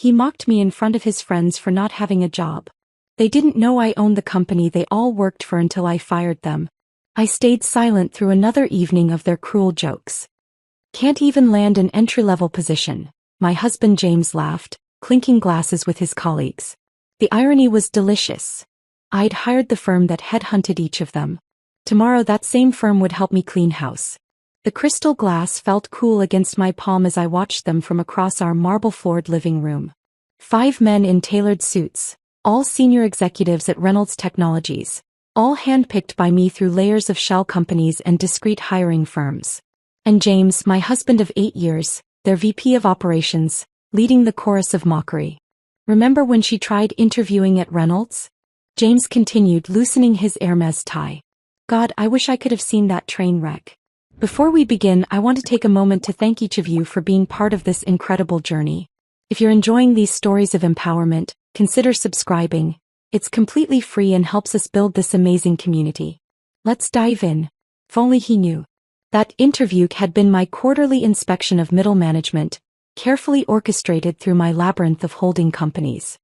He mocked me in front of his friends for not having a job. They didn't know I owned the company they all worked for until I fired them. I stayed silent through another evening of their cruel jokes. Can't even land an entry-level position, my husband James laughed, clinking glasses with his colleagues. The irony was delicious. I'd hired the firm that headhunted each of them. Tomorrow that same firm would help me clean house. The crystal glass felt cool against my palm as I watched them from across our marble-floored living room. 5 men in tailored suits, all senior executives at Reynolds Technologies, all handpicked by me through layers of shell companies and discreet hiring firms. And James, my husband of 8 years, their VP of operations, leading the chorus of mockery. Remember when she tried interviewing at Reynolds? James continued, loosening his Hermes tie. God, I wish I could have seen that train wreck. Before we begin, I want to take a moment to thank each of you for being part of this incredible journey. If you're enjoying these stories of empowerment, consider subscribing. It's completely free and helps us build this amazing community. Let's dive in. If only he knew. That interview had been my quarterly inspection of middle management, carefully orchestrated through my labyrinth of holding companies.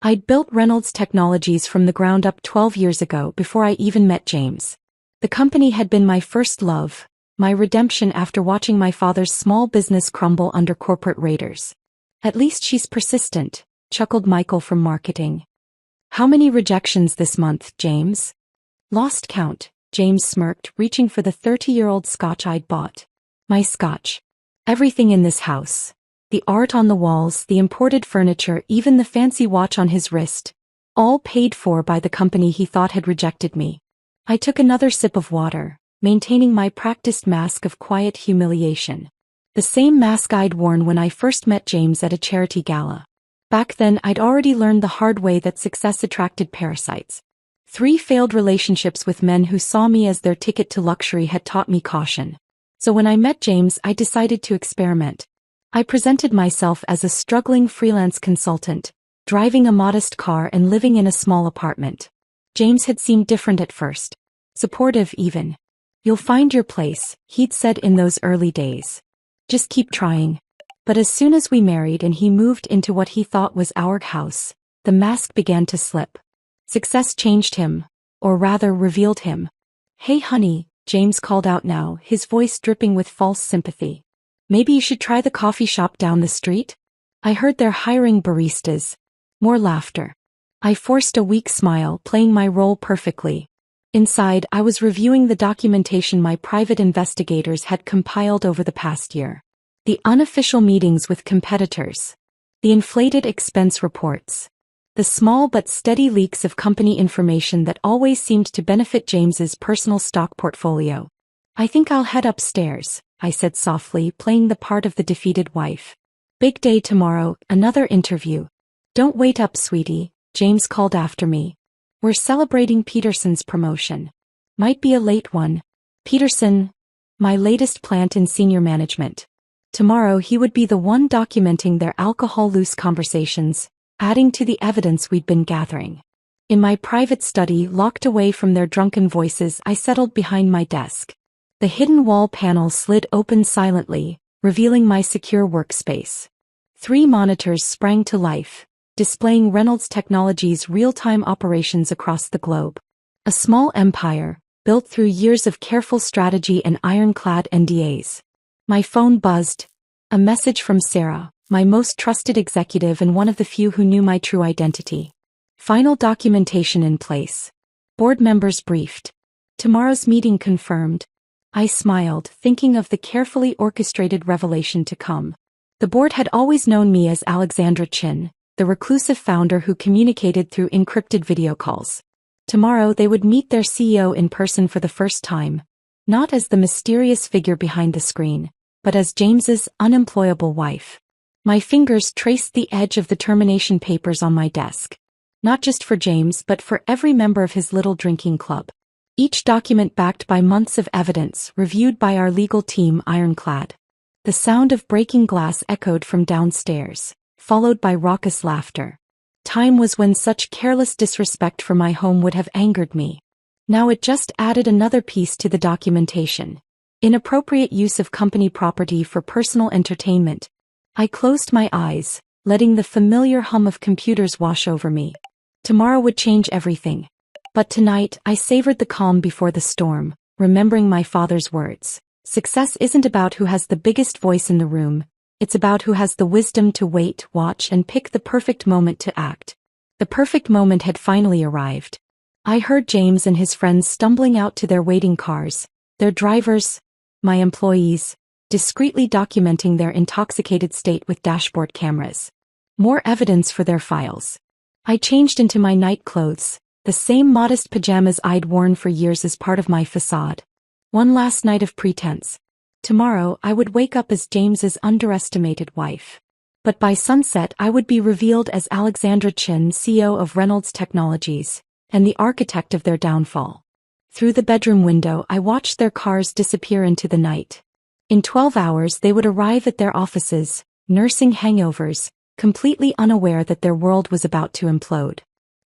I'd built Reynolds Technologies from the ground up 12 years ago before I even met James. The company had been my first love, my redemption after watching my father's small business crumble under corporate raiders. At least she's persistent, chuckled Michael from marketing. How many rejections this month, James? Lost count, James smirked, reaching for the 30-year-old scotch I'd bought. My scotch. Everything in this house. The art on the walls, the imported furniture, even the fancy watch on his wrist. All paid for by the company he thought had rejected me. I took another sip of water, maintaining my practiced mask of quiet humiliation. The same mask I'd worn when I first met James at a charity gala. Back then I'd already learned the hard way that success attracted parasites. 3 failed relationships with men who saw me as their ticket to luxury had taught me caution. So when I met James, I decided to experiment. I presented myself as a struggling freelance consultant, driving a modest car and living in a small apartment. James had seemed different at first. Supportive even. You'll find your place, he'd said in those early days. Just keep trying. But as soon as we married and he moved into what he thought was our house, the mask began to slip. Success changed him, or rather revealed him. Hey honey, James called out now, his voice dripping with false sympathy. Maybe you should try the coffee shop down the street? I heard they're hiring baristas. More laughter. I forced a weak smile, playing my role perfectly. Inside, I was reviewing the documentation my private investigators had compiled over the past year. The unofficial meetings with competitors. The inflated expense reports. The small but steady leaks of company information that always seemed to benefit James's personal stock portfolio. I think I'll head upstairs, I said softly, playing the part of the defeated wife. Big day tomorrow, another interview. Don't wait up, sweetie, James called after me. We're celebrating Peterson's promotion. Might be a late one. Peterson, my latest plant in senior management. Tomorrow he would be the one documenting their alcohol-loose conversations, adding to the evidence we'd been gathering. In my private study, locked away from their drunken voices, I settled behind my desk. The hidden wall panel slid open silently, revealing my secure workspace. 3 monitors sprang to life, displaying Reynolds Technologies' real-time operations across the globe. A small empire, built through years of careful strategy and ironclad NDAs. My phone buzzed. A message from Sarah, my most trusted executive and one of the few who knew my true identity. Final documentation in place. Board members briefed. Tomorrow's meeting confirmed. I smiled, thinking of the carefully orchestrated revelation to come. The board had always known me as Alexandra Chin, the reclusive founder who communicated through encrypted video calls. Tomorrow they would meet their CEO in person for the first time, not as the mysterious figure behind the screen, but as James's unemployable wife. My fingers traced the edge of the termination papers on my desk. Not just for James but for every member of his little drinking club. Each document backed by months of evidence, reviewed by our legal team ironclad. The sound of breaking glass echoed from downstairs, followed by raucous laughter. Time was when such careless disrespect for my home would have angered me. Now it just added another piece to the documentation. Inappropriate use of company property for personal entertainment. I closed my eyes, letting the familiar hum of computers wash over me. Tomorrow would change everything. But tonight, I savored the calm before the storm, remembering my father's words. Success isn't about who has the biggest voice in the room, it's about who has the wisdom to wait, watch, and pick the perfect moment to act. The perfect moment had finally arrived. I heard James and his friends stumbling out to their waiting cars, their drivers, my employees, discreetly documenting their intoxicated state with dashboard cameras. More evidence for their files. I changed into my night clothes, the same modest pajamas I'd worn for years as part of my facade. One last night of pretense. Tomorrow I would wake up as James's underestimated wife. But by sunset I would be revealed as Alexandra Chin, CEO of Reynolds Technologies, and the architect of their downfall. Through the bedroom window I watched their cars disappear into the night. In 12 hours they would arrive at their offices, nursing hangovers, completely unaware that their world was about to implode.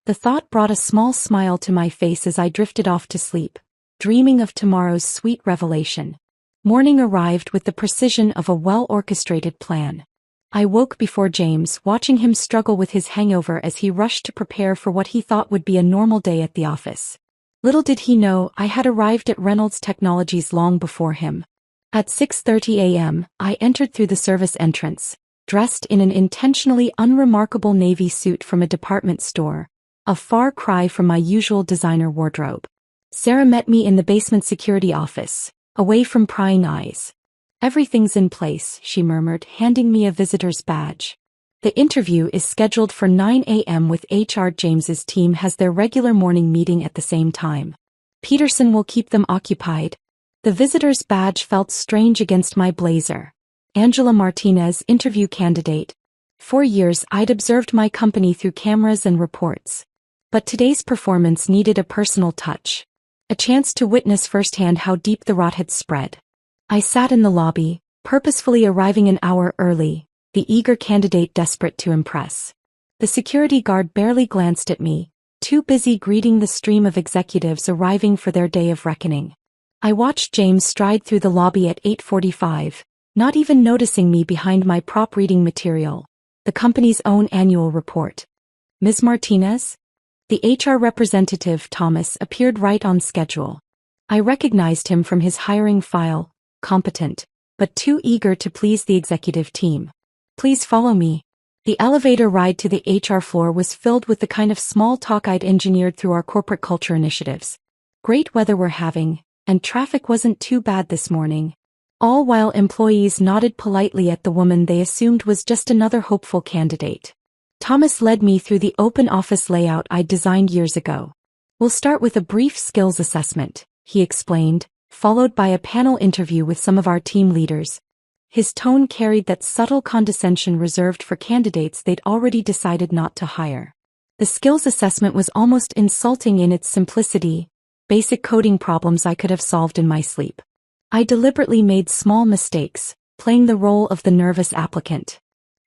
The thought brought a small smile to my face as I drifted off to sleep, dreaming of tomorrow's sweet revelation. Morning arrived with the precision of a well-orchestrated plan. I woke before James, watching him struggle with his hangover as he rushed to prepare for what he thought would be a normal day at the office. Little did he know I had arrived at Reynolds Technologies long before him. At 6:30 a.m., I entered through the service entrance, dressed in an intentionally unremarkable navy suit from a department store, a far cry from my usual designer wardrobe. Sarah met me in the basement security office, away from prying eyes. "Everything's in place," she murmured, handing me a visitor's badge. "The interview is scheduled for 9 a.m. with HR. James's team has their regular morning meeting at the same time. Peterson will keep them occupied." The visitor's badge felt strange against my blazer. Angela Martinez, interview candidate. For years I'd observed my company through cameras and reports. But today's performance needed a personal touch. A chance to witness firsthand how deep the rot had spread. I sat in the lobby, purposefully arriving an hour early, the eager candidate desperate to impress. The security guard barely glanced at me, too busy greeting the stream of executives arriving for their day of reckoning. I watched James stride through the lobby at 8:45, not even noticing me behind my prop reading material, the company's own annual report. "Ms. Martinez?" The HR representative, Thomas, appeared right on schedule. I recognized him from his hiring file, competent, but too eager to please the executive team. "Please follow me." The elevator ride to the HR floor was filled with the kind of small talk I'd engineered through our corporate culture initiatives. Great weather we're having, and traffic wasn't too bad this morning. All while employees nodded politely at the woman they assumed was just another hopeful candidate. Thomas led me through the open office layout I'd designed years ago. "We'll start with a brief skills assessment," he explained, followed by a panel interview with some of our team leaders. His tone carried that subtle condescension reserved for candidates they'd already decided not to hire. The skills assessment was almost insulting in its simplicity, basic coding problems I could have solved in my sleep. I deliberately made small mistakes, playing the role of the nervous applicant.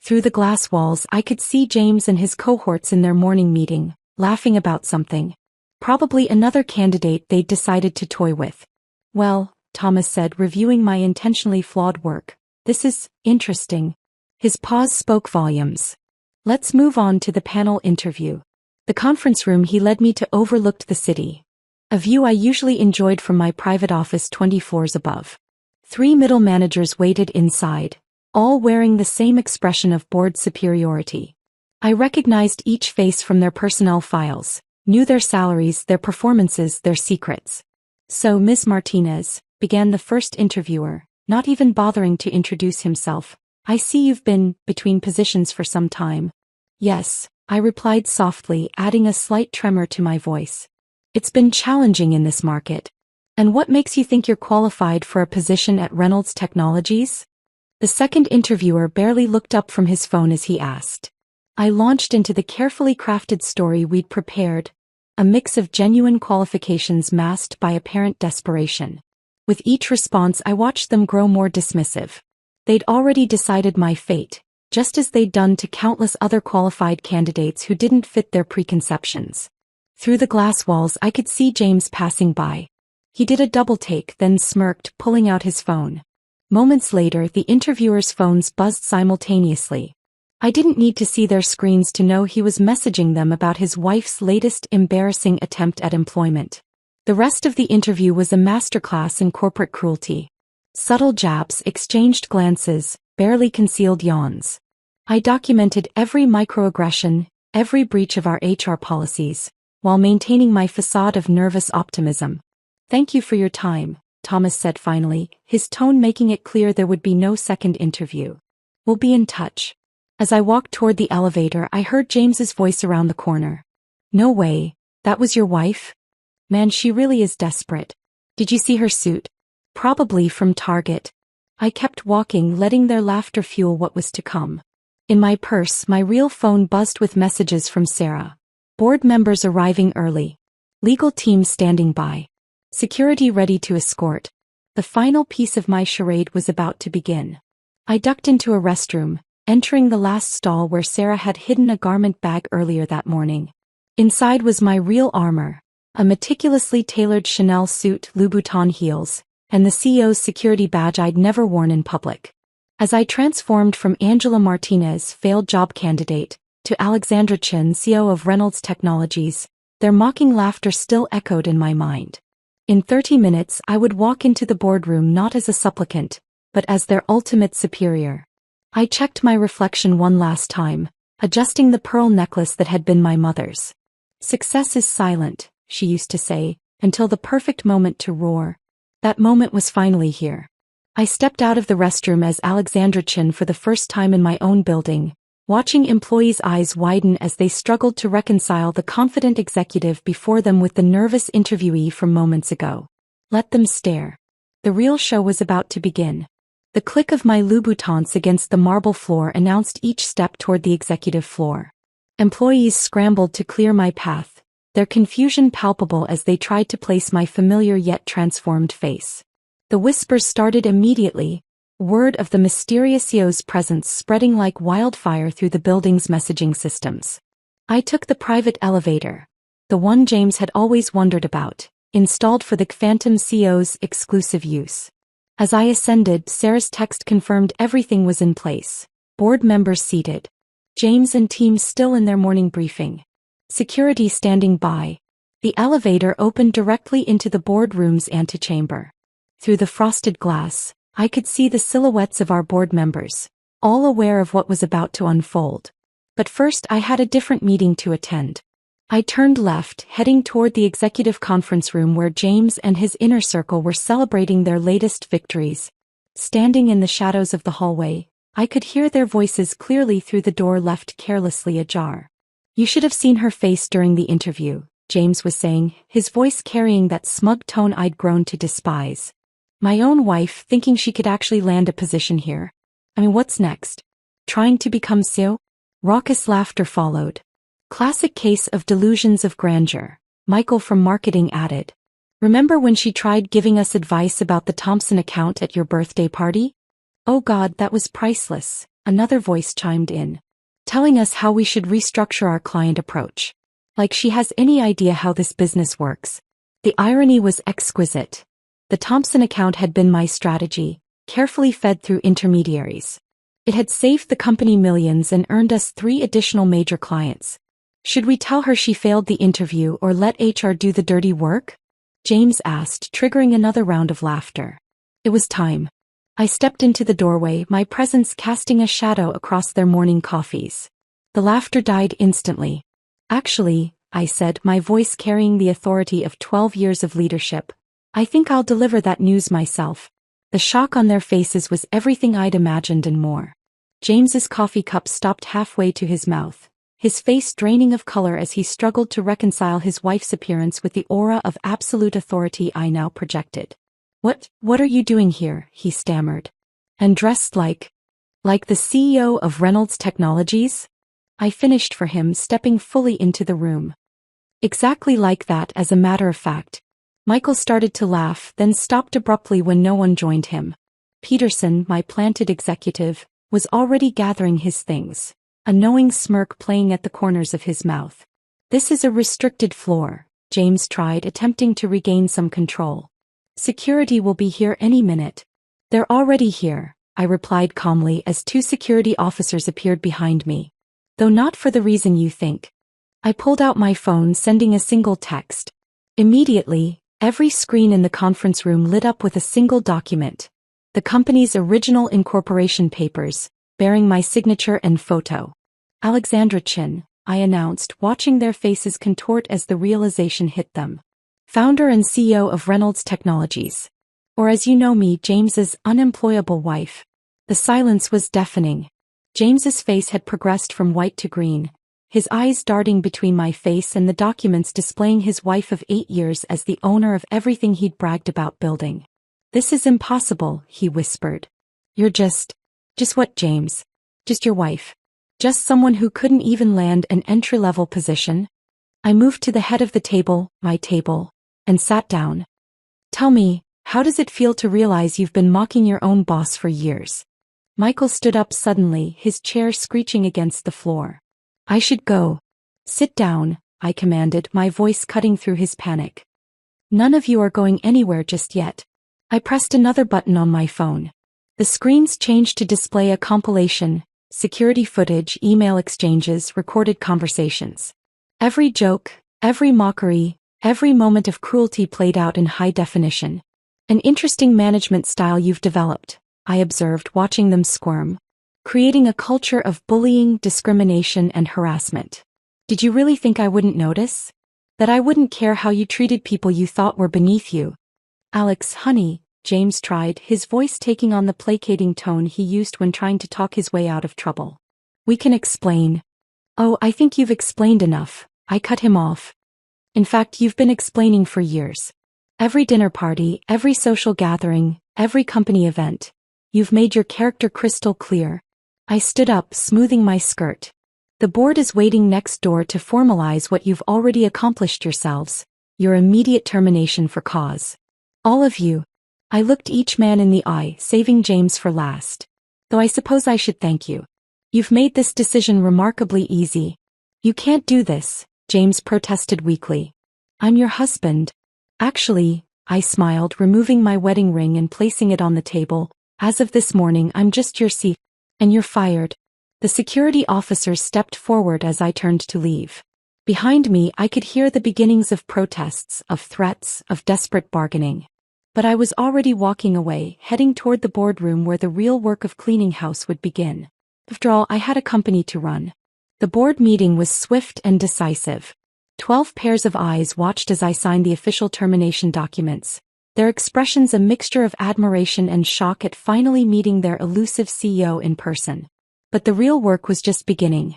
Through the glass walls I could see James and his cohorts in their morning meeting, laughing about something. Probably another candidate they'd decided to toy with. "Well," Thomas said, reviewing my intentionally flawed work, "this is interesting." His pause spoke volumes. "Let's move on to the panel interview." The conference room he led me to overlooked the city. A view I usually enjoyed from my private office 20 floors above. 3 middle managers waited inside, all wearing the same expression of bored superiority. I recognized each face from their personnel files, knew their salaries, their performances, their secrets. "So, Ms. Martinez," began the first interviewer, not even bothering to introduce himself, "I see you've been between positions for some time." "Yes," I replied softly, adding a slight tremor to my voice. "It's been challenging in this market." "And what makes you think you're qualified for a position at Reynolds Technologies?" The second interviewer barely looked up from his phone as he asked. I launched into the carefully crafted story we'd prepared, a mix of genuine qualifications masked by apparent desperation. With each response I watched them grow more dismissive. They'd already decided my fate, just as they'd done to countless other qualified candidates who didn't fit their preconceptions. Through the glass walls I could see James passing by. He did a double take, then smirked, pulling out his phone. Moments later the interviewers' phones buzzed simultaneously. I didn't need to see their screens to know he was messaging them about his wife's latest embarrassing attempt at employment. The rest of the interview was a masterclass in corporate cruelty. Subtle jabs, exchanged glances, barely concealed yawns. I documented every microaggression, every breach of our HR policies, while maintaining my facade of nervous optimism. "Thank you for your time," Thomas said finally, his tone making it clear there would be no second interview. "We'll be in touch." As I walked toward the elevator, I heard James's voice around the corner. "No way, that was your wife? Man, she really is desperate. Did you see her suit? Probably from Target." I kept walking, letting their laughter fuel what was to come. In my purse, my real phone buzzed with messages from Sarah. Board members arriving early. Legal team standing by. Security ready to escort. The final piece of my charade was about to begin. I ducked into a restroom, entering the last stall where Sarah had hidden a garment bag earlier that morning. Inside was my real armor, a meticulously tailored Chanel suit, Louboutin heels, and the CEO's security badge I'd never worn in public. As I transformed from Angela Martinez, failed job candidate, to Alexandra Chen, CEO of Reynolds Technologies, their mocking laughter still echoed in my mind. In 30 minutes I would walk into the boardroom not as a supplicant, but as their ultimate superior. I checked my reflection one last time, adjusting the pearl necklace that had been my mother's. "Success is silent," she used to say, "until the perfect moment to roar." That moment was finally here. I stepped out of the restroom as Alexandra Chen for the first time in my own building, watching employees' eyes widen as they struggled to reconcile the confident executive before them with the nervous interviewee from moments ago. Let them stare. The real show was about to begin. The click of my Louboutins against the marble floor announced each step toward the executive floor. Employees scrambled to clear my path, their confusion palpable as they tried to place my familiar yet transformed face. The whispers started immediately, word of the mysterious CEO's presence spreading like wildfire through the building's messaging systems. I took the private elevator, the one James had always wondered about, installed for the Phantom CEO's exclusive use. As I ascended, Sarah's text confirmed everything was in place. Board members seated. James and team still in their morning briefing. Security standing by. The elevator opened directly into the boardroom's antechamber. Through the frosted glass, I could see the silhouettes of our board members, all aware of what was about to unfold. But first I had a different meeting to attend. I turned left, heading toward the executive conference room where James and his inner circle were celebrating their latest victories. Standing in the shadows of the hallway, I could hear their voices clearly through the door left carelessly ajar. "You should have seen her face during the interview," James was saying, his voice carrying that smug tone I'd grown to despise. "My own wife thinking she could actually land a position here. I mean, what's next? Trying to become CEO?" Raucous laughter followed. "Classic case of delusions of grandeur," Michael from marketing added. "Remember when she tried giving us advice about the Thompson account at your birthday party?" "Oh God, that was priceless," another voice chimed in. "Telling us how we should restructure our client approach. Like she has any idea how this business works." The irony was exquisite. The Thompson account had been my strategy, carefully fed through intermediaries. It had saved the company millions and earned us 3 additional major clients. Should we tell her she failed the interview or let HR do the dirty work? James asked, triggering another round of laughter. It was time. I stepped into the doorway, my presence casting a shadow across their morning coffees. The laughter died instantly. "Actually," I said, my voice carrying the authority of 12 years of leadership, "I think I'll deliver that news myself." The shock on their faces was everything I'd imagined and more. James's coffee cup stopped halfway to his mouth, his face draining of color as he struggled to reconcile his wife's appearance with the aura of absolute authority I now projected. What are you doing here?" he stammered. "And dressed like the CEO of Reynolds Technologies?" I finished for him, stepping fully into the room. "Exactly like that, as a matter of fact." Michael started to laugh, then stopped abruptly when no one joined him. Peterson, my planted executive, was already gathering his things, a knowing smirk playing at the corners of his mouth. "This is a restricted floor," James tried, attempting to regain some control. "Security will be here any minute." "They're already here," I replied calmly as two security officers appeared behind me. Though not for the reason you think. I pulled out my phone, sending a single text. Immediately, every screen in the conference room lit up with a single document. The company's original incorporation papers, bearing my signature and photo. Alexandra Chin, I announced, watching their faces contort as the realization hit them. Founder and CEO of Reynolds Technologies. Or as you know me, James's unemployable wife. The silence was deafening. James's face had progressed from white to green, his eyes darting between my face and the documents displaying his wife of 8 years as the owner of everything he'd bragged about building. "This is impossible," he whispered. "You're just what, James? Just your wife? Just someone who couldn't even land an entry-level position?" I moved to the head of the table, my table, and sat down. "Tell me, how does it feel to realize you've been mocking your own boss for years?" Michael stood up suddenly, his chair screeching against the floor. "I should go." "Sit down," I commanded, my voice cutting through his panic. "None of you are going anywhere just yet." I pressed another button on my phone. The screens changed to display a compilation, security footage, email exchanges, recorded conversations. Every joke, every mockery, every moment of cruelty played out in high definition. "An interesting management style you've developed," I observed, watching them squirm. "Creating a culture of bullying, discrimination, and harassment. Did you really think I wouldn't notice? That I wouldn't care how you treated people you thought were beneath you?" "Alex, honey," James tried, his voice taking on the placating tone he used when trying to talk his way out of trouble. "We can explain." "Oh, I think you've explained enough," I cut him off. "In fact, you've been explaining for years. Every dinner party, every social gathering, every company event. You've made your character crystal clear." I stood up, smoothing my skirt. "The board is waiting next door to formalize what you've already accomplished yourselves, your immediate termination for cause. All of you." I looked each man in the eye, saving James for last. "Though I suppose I should thank you. You've made this decision remarkably easy." "You can't do this," James protested weakly. "I'm your husband." "Actually," I smiled, removing my wedding ring and placing it on the table, "as of this morning I'm just your CFO. And you're fired." The security officers stepped forward as I turned to leave. Behind me I could hear the beginnings of protests, of threats, of desperate bargaining. But I was already walking away, heading toward the boardroom where the real work of cleaning house would begin. After all, I had a company to run. The board meeting was swift and decisive. 12 pairs of eyes watched as I signed the official termination documents, their expressions a mixture of admiration and shock at finally meeting their elusive CEO in person. But the real work was just beginning.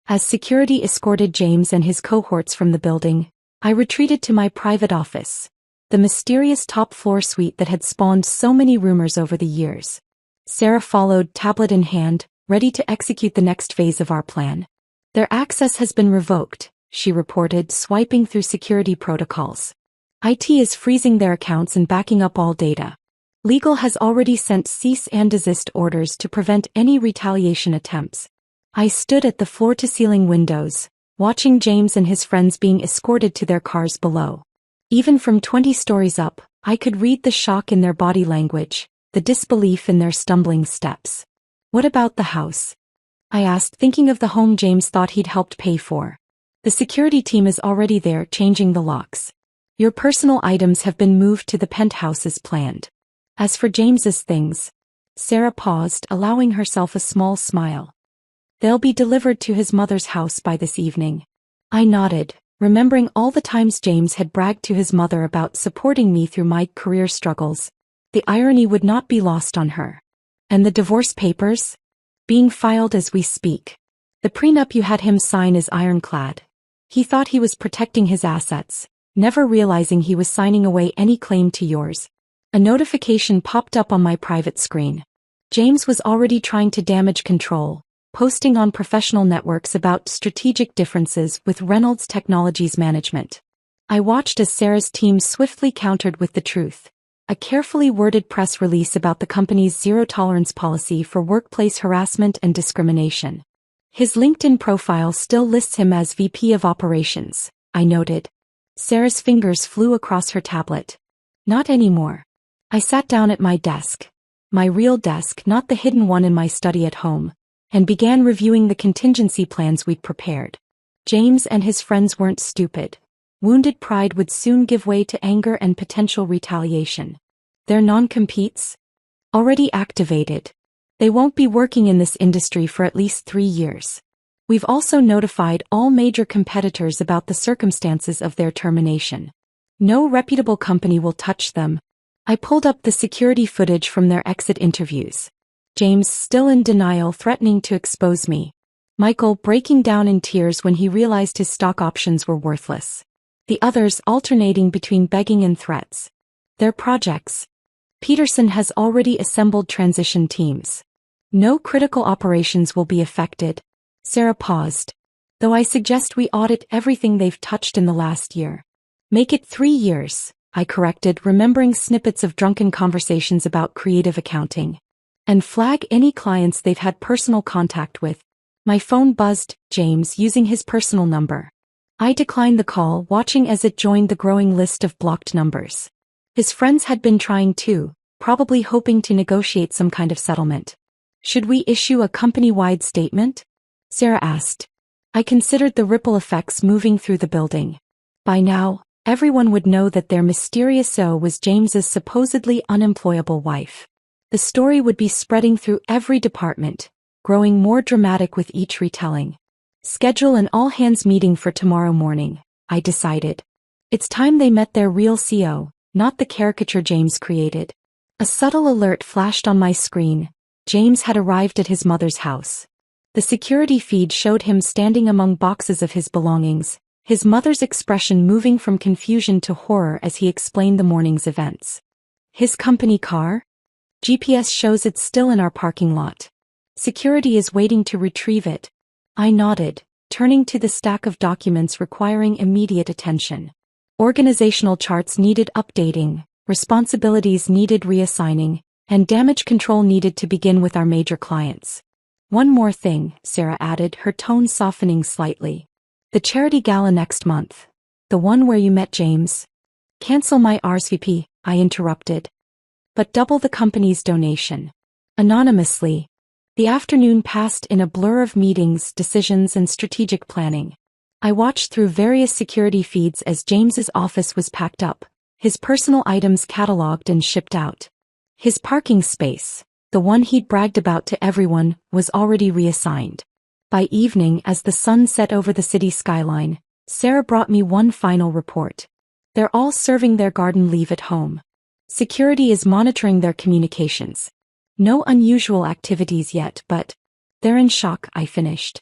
As security escorted James and his cohorts from the building, I retreated to my private office, the mysterious top-floor suite that had spawned so many rumors over the years. Sarah followed, tablet in hand, ready to execute the next phase of our plan. "Their access has been revoked," she reported, swiping through security protocols. "IT is freezing their accounts and backing up all data. Legal has already sent cease and desist orders to prevent any retaliation attempts." I stood at the floor-to-ceiling windows, watching James and his friends being escorted to their cars below. Even from 20 stories up, I could read the shock in their body language, the disbelief in their stumbling steps. "What about the house?" I asked, thinking of the home James thought he'd helped pay for. "The security team is already there, changing the locks. Your personal items have been moved to the penthouse as planned. As for James's things," Sarah paused, allowing herself a small smile. "They'll be delivered to his mother's house by this evening." I nodded, remembering all the times James had bragged to his mother about supporting me through my career struggles. The irony would not be lost on her. "And the divorce papers?" "Being filed as we speak. The prenup you had him sign is ironclad. He thought he was protecting his assets, never realizing he was signing away any claim to yours." A notification popped up on my private screen. James was already trying to damage control, posting on professional networks about strategic differences with Reynolds Technologies management. I watched as Sarah's team swiftly countered with the truth. A carefully worded press release about the company's zero-tolerance policy for workplace harassment and discrimination. "His LinkedIn profile still lists him as VP of Operations," I noted. Sarah's fingers flew across her tablet. "Not anymore." I sat down at my desk. my real desk, not the hidden one in my study at home, and began reviewing the contingency plans we'd prepared. James and his friends weren't stupid. Wounded pride would soon give way to anger and potential retaliation. Their non-competes? Already activated. They won't be working in this industry for at least 3 years. We've also notified all major competitors about the circumstances of their termination. No reputable company will touch them. I pulled up the security footage from their exit interviews. James still in denial, threatening to expose me. Michael breaking down in tears when he realized his stock options were worthless. The others alternating between begging and threats. Their projects. Peterson has already assembled transition teams. No critical operations will be affected. Sarah paused. Though I suggest we audit everything they've touched in the last year. Make it 3 years, I corrected, remembering snippets of drunken conversations about creative accounting. And flag any clients they've had personal contact with. My phone buzzed, James using his personal number. I declined the call, watching as it joined the growing list of blocked numbers. His friends had been trying too, probably hoping to negotiate some kind of settlement. Should we issue a company-wide statement? Sarah asked. I considered the ripple effects moving through the building. By now, everyone would know that their mysterious O was James's supposedly unemployable wife. The story would be spreading through every department, growing more dramatic with each retelling. Schedule an all-hands meeting for tomorrow morning, I decided. It's time they met their real CO, not the caricature James created. A subtle alert flashed on my screen. James had arrived at his mother's house. The security feed showed him standing among boxes of his belongings, his mother's expression moving from confusion to horror as he explained the morning's events. His company car? GPS shows it's still in our parking lot. Security is waiting to retrieve it. I nodded, turning to the stack of documents requiring immediate attention. Organizational charts needed updating, responsibilities needed reassigning, and damage control needed to begin with our major clients. One more thing, Sarah added, her tone softening slightly. The charity gala next month. The one where you met James. Cancel my RSVP, I interrupted. But double the company's donation. Anonymously. The afternoon passed in a blur of meetings, decisions, and strategic planning. I watched through various security feeds as James's office was packed up, his personal items cataloged and shipped out. His parking space, the one he'd bragged about to everyone, was already reassigned. By evening, as the sun set over the city skyline, Sarah brought me one final report. They're all serving their garden leave at home. Security is monitoring their communications. No unusual activities yet, but they're in shock, I finished.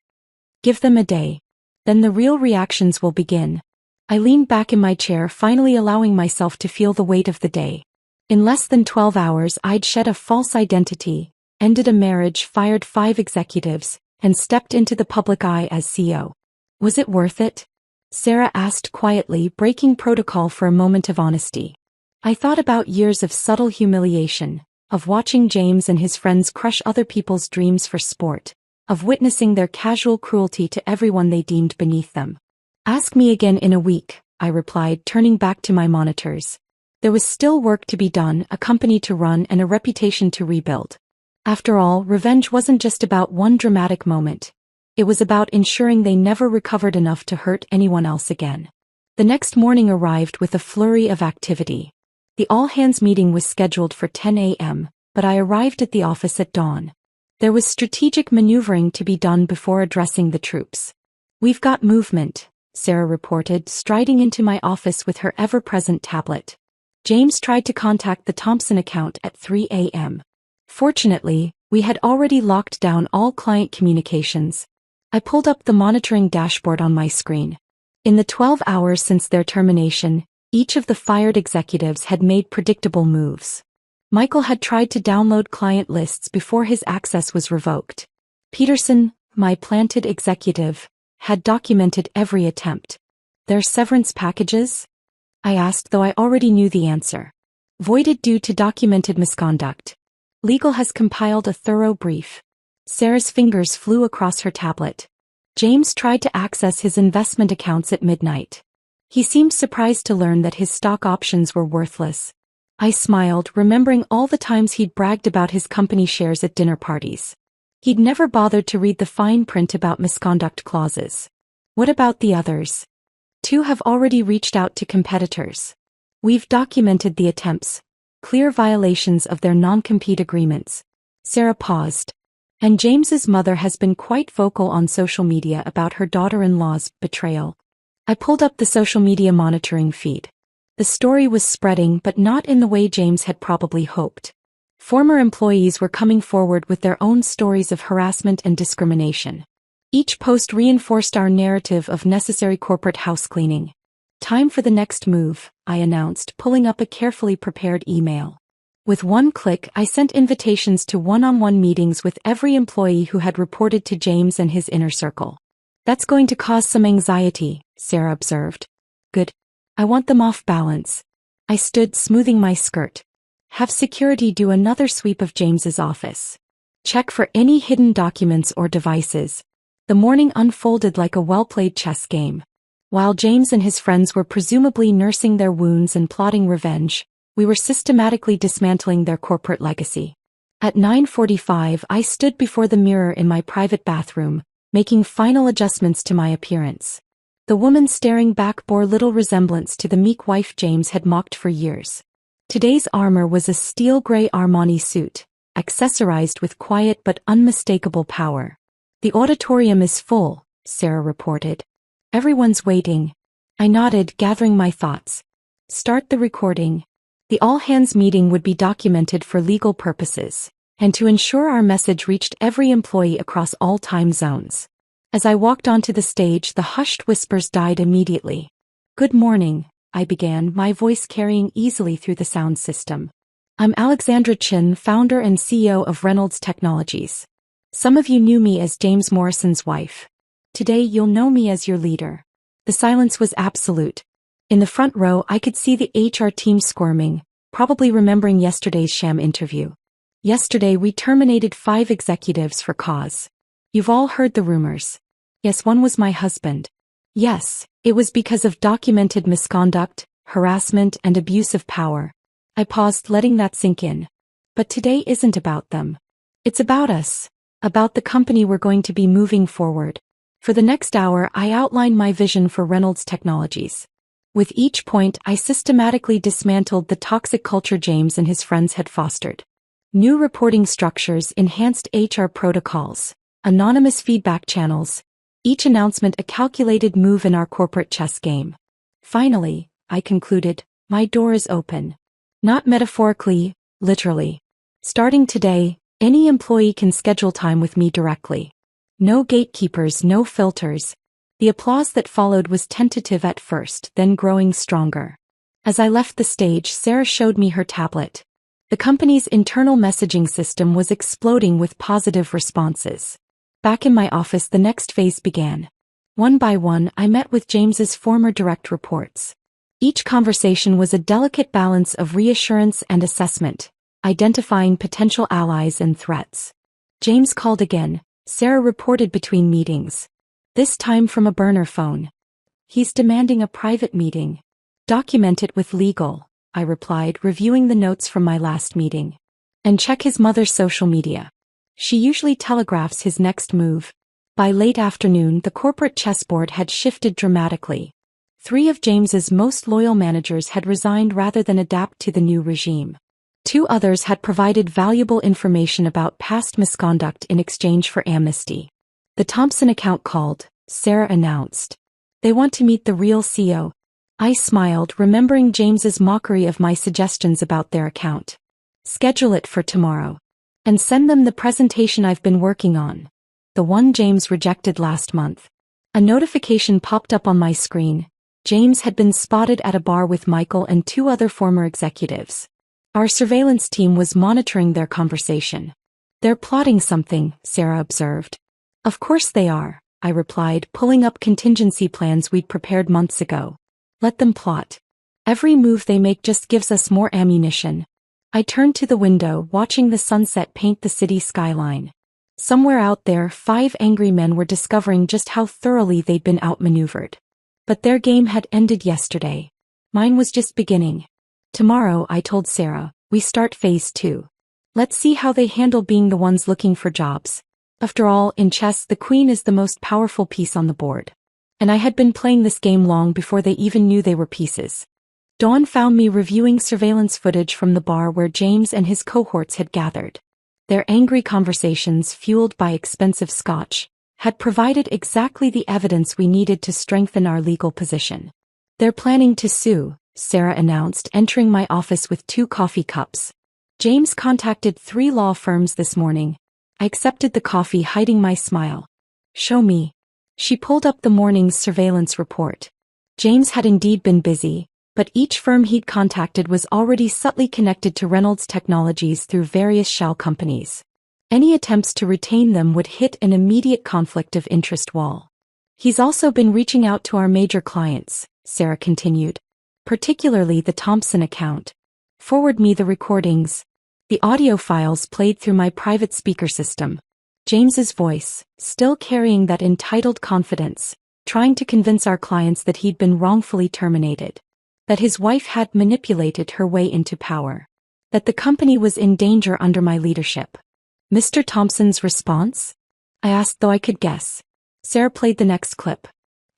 Give them a day. Then the real reactions will begin. I leaned back in my chair, finally allowing myself to feel the weight of the day. In less than 12 hours, I'd shed a false identity, ended a marriage, fired 5 executives, and stepped into the public eye as CEO. Was it worth it? Sarah asked quietly, breaking protocol for a moment of honesty. I thought about years of subtle humiliation, of watching James and his friends crush other people's dreams for sport, of witnessing their casual cruelty to everyone they deemed beneath them. Ask me again in a week, I replied, turning back to my monitors. There was still work to be done, a company to run, and a reputation to rebuild. After all, revenge wasn't just about one dramatic moment. It was about ensuring they never recovered enough to hurt anyone else again. The next morning arrived with a flurry of activity. The all-hands meeting was scheduled for 10 a.m., but I arrived at the office at dawn. There was strategic maneuvering to be done before addressing the troops. We've got movement, Sarah reported, striding into my office with her ever-present tablet. James tried to contact the Thompson account at 3 a.m. Fortunately, we had already locked down all client communications. I pulled up the monitoring dashboard on my screen. In the 12 hours since their termination, each of the fired executives had made predictable moves. Michael had tried to download client lists before his access was revoked. Peterson, my planted executive, had documented every attempt. Their severance packages? I asked, though I already knew the answer. Voided due to documented misconduct. Legal has compiled a thorough brief. Sarah's fingers flew across her tablet. James tried to access his investment accounts at midnight. He seemed surprised to learn that his stock options were worthless. I smiled, remembering all the times he'd bragged about his company shares at dinner parties. He'd never bothered to read the fine print about misconduct clauses. What about the others? 2 have already reached out to competitors. We've documented the attempts, clear violations of their non-compete agreements. Sarah paused. And James's mother has been quite vocal on social media about her daughter-in-law's betrayal. I pulled up the social media monitoring feed. The story was spreading, but not in the way James had probably hoped. Former employees were coming forward with their own stories of harassment and discrimination. Each post reinforced our narrative of necessary corporate housecleaning. Time for the next move, I announced, pulling up a carefully prepared email. With one click, I sent invitations to one-on-one meetings with every employee who had reported to James and his inner circle. That's going to cause some anxiety, Sarah observed. Good. I want them off balance. I stood, smoothing my skirt. Have security do another sweep of James's office. Check for any hidden documents or devices. The morning unfolded like a well-played chess game. While James and his friends were presumably nursing their wounds and plotting revenge, we were systematically dismantling their corporate legacy. At 9:45, I stood before the mirror in my private bathroom, making final adjustments to my appearance. The woman staring back bore little resemblance to the meek wife James had mocked for years. Today's armor was a steel gray Armani suit, accessorized with quiet but unmistakable power. The auditorium is full, Sarah reported. Everyone's waiting. I nodded, gathering my thoughts. Start the recording. The all-hands meeting would be documented for legal purposes, and to ensure our message reached every employee across all time zones. As I walked onto the stage, the hushed whispers died immediately. Good morning, I began, my voice carrying easily through the sound system. I'm Alexandra Chin, founder and CEO of Reynolds Technologies. Some of you knew me as James Morrison's wife. Today you'll know me as your leader. The silence was absolute. In the front row, I could see the HR team squirming, probably remembering yesterday's sham interview. Yesterday we terminated 5 executives for cause. You've all heard the rumors. Yes, one was my husband. Yes, it was because of documented misconduct, harassment, and abuse of power. I paused, letting that sink in. But today isn't about them. It's about us. About the company we're going to be moving forward. For the next hour, I outlined my vision for Reynolds Technologies. With each point, I systematically dismantled the toxic culture James and his friends had fostered. New reporting structures, enhanced HR protocols, anonymous feedback channels, each announcement a calculated move in our corporate chess game. Finally, I concluded, my door is open. Not metaphorically, literally. Starting today, any employee can schedule time with me directly. No gatekeepers, no filters. The applause that followed was tentative at first, then growing stronger. As I left the stage, Sarah showed me her tablet. The company's internal messaging system was exploding with positive responses. Back in my office, the next phase began. One by one, I met with James's former direct reports. Each conversation was a delicate balance of reassurance and assessment, identifying potential allies and threats. James called again, Sarah reported between meetings. This time from a burner phone. He's demanding a private meeting. Document it with legal, I replied, reviewing the notes from my last meeting. And check his mother's social media. She usually telegraphs his next move. By late afternoon, the corporate chessboard had shifted dramatically. 3 of James's most loyal managers had resigned rather than adapt to the new regime. 2 others had provided valuable information about past misconduct in exchange for amnesty. The Thompson account called, Sarah announced. They want to meet the real CEO. I smiled, remembering James's mockery of my suggestions about their account. Schedule it for tomorrow. And send them the presentation I've been working on. The one James rejected last month. A notification popped up on my screen. James had been spotted at a bar with Michael and 2 other former executives. Our surveillance team was monitoring their conversation. They're plotting something, Sarah observed. Of course they are, I replied, pulling up contingency plans we'd prepared months ago. Let them plot. Every move they make just gives us more ammunition. I turned to the window, watching the sunset paint the city skyline. Somewhere out there, 5 angry men were discovering just how thoroughly they'd been outmaneuvered. But their game had ended yesterday. Mine was just beginning. Tomorrow, I told Sarah, we start phase 2. Let's see how they handle being the ones looking for jobs. After all, in chess, the queen is the most powerful piece on the board. And I had been playing this game long before they even knew they were pieces. Dawn found me reviewing surveillance footage from the bar where James and his cohorts had gathered. Their angry conversations, fueled by expensive scotch, had provided exactly the evidence we needed to strengthen our legal position. They're planning to sue, Sarah announced, entering my office with 2 coffee cups. James contacted 3 law firms this morning. I accepted the coffee, hiding my smile. Show me. She pulled up the morning's surveillance report. James had indeed been busy, but each firm he'd contacted was already subtly connected to Reynolds Technologies through various shell companies. Any attempts to retain them would hit an immediate conflict of interest wall. He's also been reaching out to our major clients, Sarah continued, particularly the Thompson account. Forward me the recordings. The audio files played through my private speaker system. James's voice, still carrying that entitled confidence, trying to convince our clients that he'd been wrongfully terminated. That his wife had manipulated her way into power. That the company was in danger under my leadership. Mr. Thompson's response? I asked, though I could guess. Sarah played the next clip.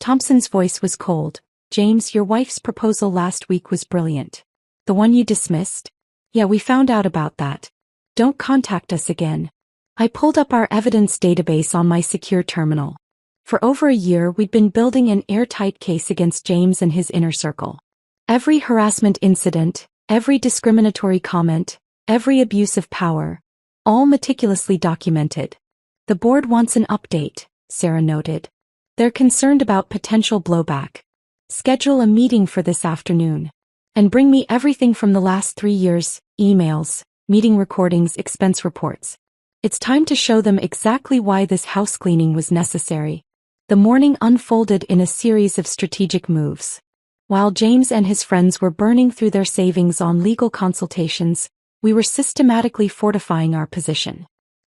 Thompson's voice was cold. James, your wife's proposal last week was brilliant. The one you dismissed? Yeah, we found out about that. Don't contact us again. I pulled up our evidence database on my secure terminal. For over a year, we'd been building an airtight case against James and his inner circle. Every harassment incident, every discriminatory comment, every abuse of power, all meticulously documented. The board wants an update, Sarah noted. They're concerned about potential blowback. Schedule a meeting for this afternoon. And bring me everything from the last 3 years, emails, meeting recordings, expense reports. It's time to show them exactly why this house cleaning was necessary. The morning unfolded in a series of strategic moves. While James and his friends were burning through their savings on legal consultations, we were systematically fortifying our position.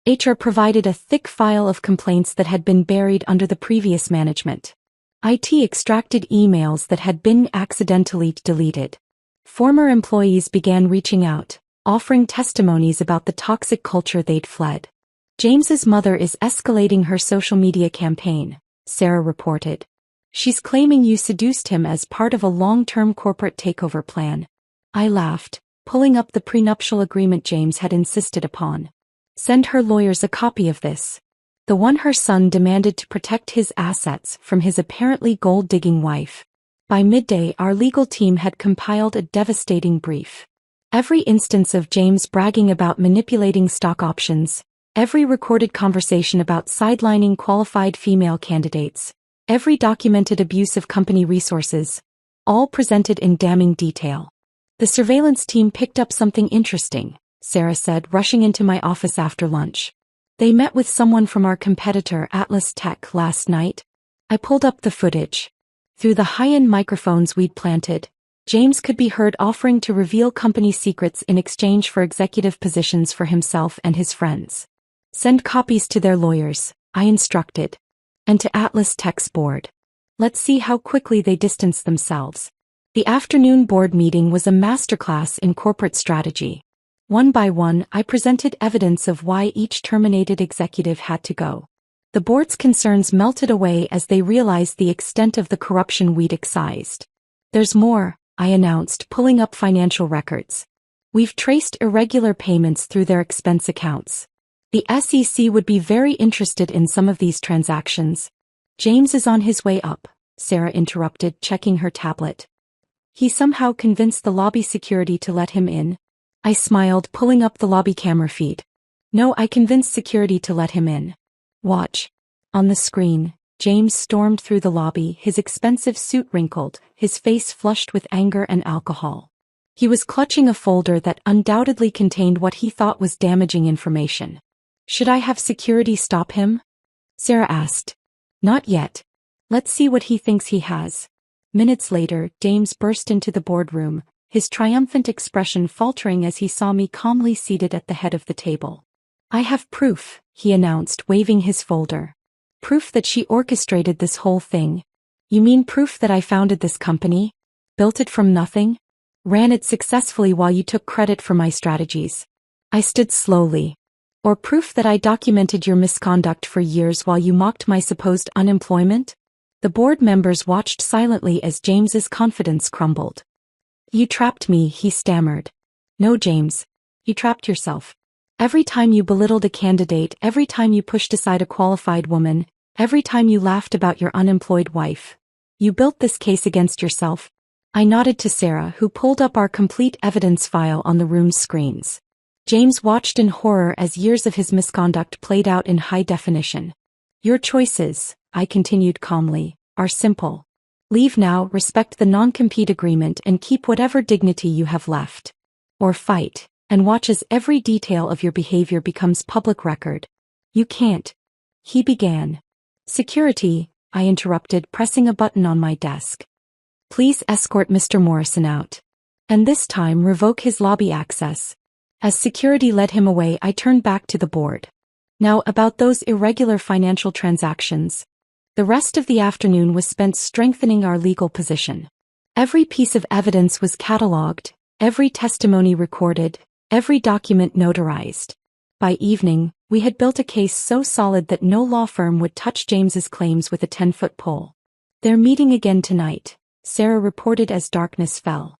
HR provided a thick file of complaints that had been buried under the previous management. IT extracted emails that had been accidentally deleted. Former employees began reaching out, offering testimonies about the toxic culture they'd fled. James's mother is escalating her social media campaign, Sarah reported. She's claiming you seduced him as part of a long-term corporate takeover plan. I laughed, pulling up the prenuptial agreement James had insisted upon. Send her lawyers a copy of this. The one her son demanded to protect his assets from his apparently gold-digging wife. By midday, our legal team had compiled a devastating brief. Every instance of James bragging about manipulating stock options, every recorded conversation about sidelining qualified female candidates, every documented abuse of company resources, all presented in damning detail. The surveillance team picked up something interesting, Sarah said, rushing into my office after lunch. They met with someone from our competitor Atlas Tech last night. I pulled up the footage. Through the high-end microphones we'd planted, James could be heard offering to reveal company secrets in exchange for executive positions for himself and his friends. Send copies to their lawyers, I instructed. And to Atlas Tech's board. Let's see how quickly they distance themselves. The afternoon board meeting was a masterclass in corporate strategy. One by one, I presented evidence of why each terminated executive had to go. The board's concerns melted away as they realized the extent of the corruption we'd excised. There's more, I announced, pulling up financial records. We've traced irregular payments through their expense accounts. The SEC would be very interested in some of these transactions. James is on his way up, Sarah interrupted, checking her tablet. He somehow convinced the lobby security to let him in. I smiled, pulling up the lobby camera feed. No, I convinced security to let him in. Watch. On the screen, James stormed through the lobby, his expensive suit wrinkled, his face flushed with anger and alcohol. He was clutching a folder that undoubtedly contained what he thought was damaging information. Should I have security stop him? Sarah asked. Not yet. Let's see what he thinks he has. Minutes later, James burst into the boardroom, his triumphant expression faltering as he saw me calmly seated at the head of the table. I have proof, he announced, waving his folder. Proof that she orchestrated this whole thing. You mean proof that I founded this company? Built it from nothing? Ran it successfully while you took credit for my strategies. I stood slowly. Or proof that I documented your misconduct for years while you mocked my supposed unemployment? The board members watched silently as James's confidence crumbled. You trapped me, he stammered. No, James. You trapped yourself. Every time you belittled a candidate, every time you pushed aside a qualified woman, every time you laughed about your unemployed wife. You built this case against yourself. I nodded to Sarah, who pulled up our complete evidence file on the room's screens. James watched in horror as years of his misconduct played out in high definition. Your choices, I continued calmly, are simple. Leave now, respect the non-compete agreement and keep whatever dignity you have left. Or fight, and watch as every detail of your behavior becomes public record. You can't. He began. Security, I interrupted, pressing a button on my desk. Please escort Mr. Morrison out. And this time revoke his lobby access. As security led him away, I turned back to the board. Now about those irregular financial transactions. The rest of the afternoon was spent strengthening our legal position. Every piece of evidence was catalogued, every testimony recorded, every document notarized. By evening, we had built a case so solid that no law firm would touch James's claims with a 10-foot pole. They're meeting again tonight, Sarah reported as darkness fell.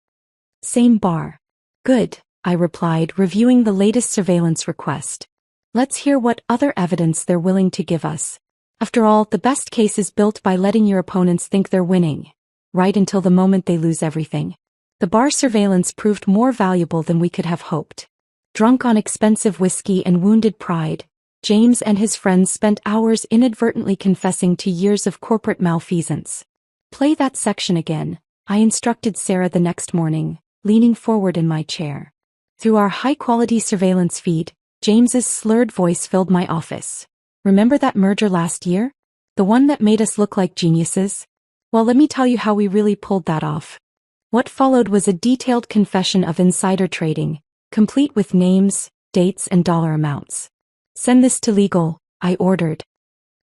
Same bar. Good, I replied, reviewing the latest surveillance request. Let's hear what other evidence they're willing to give us. After all, the best case is built by letting your opponents think they're winning. Right until the moment they lose everything. The bar surveillance proved more valuable than we could have hoped. Drunk on expensive whiskey and wounded pride, James and his friends spent hours inadvertently confessing to years of corporate malfeasance. Play that section again, I instructed Sarah the next morning, leaning forward in my chair. Through our high-quality surveillance feed, James's slurred voice filled my office. Remember that merger last year? The one that made us look like geniuses? Well, let me tell you how we really pulled that off. What followed was a detailed confession of insider trading, complete with names, dates, and dollar amounts. Send this to legal, I ordered.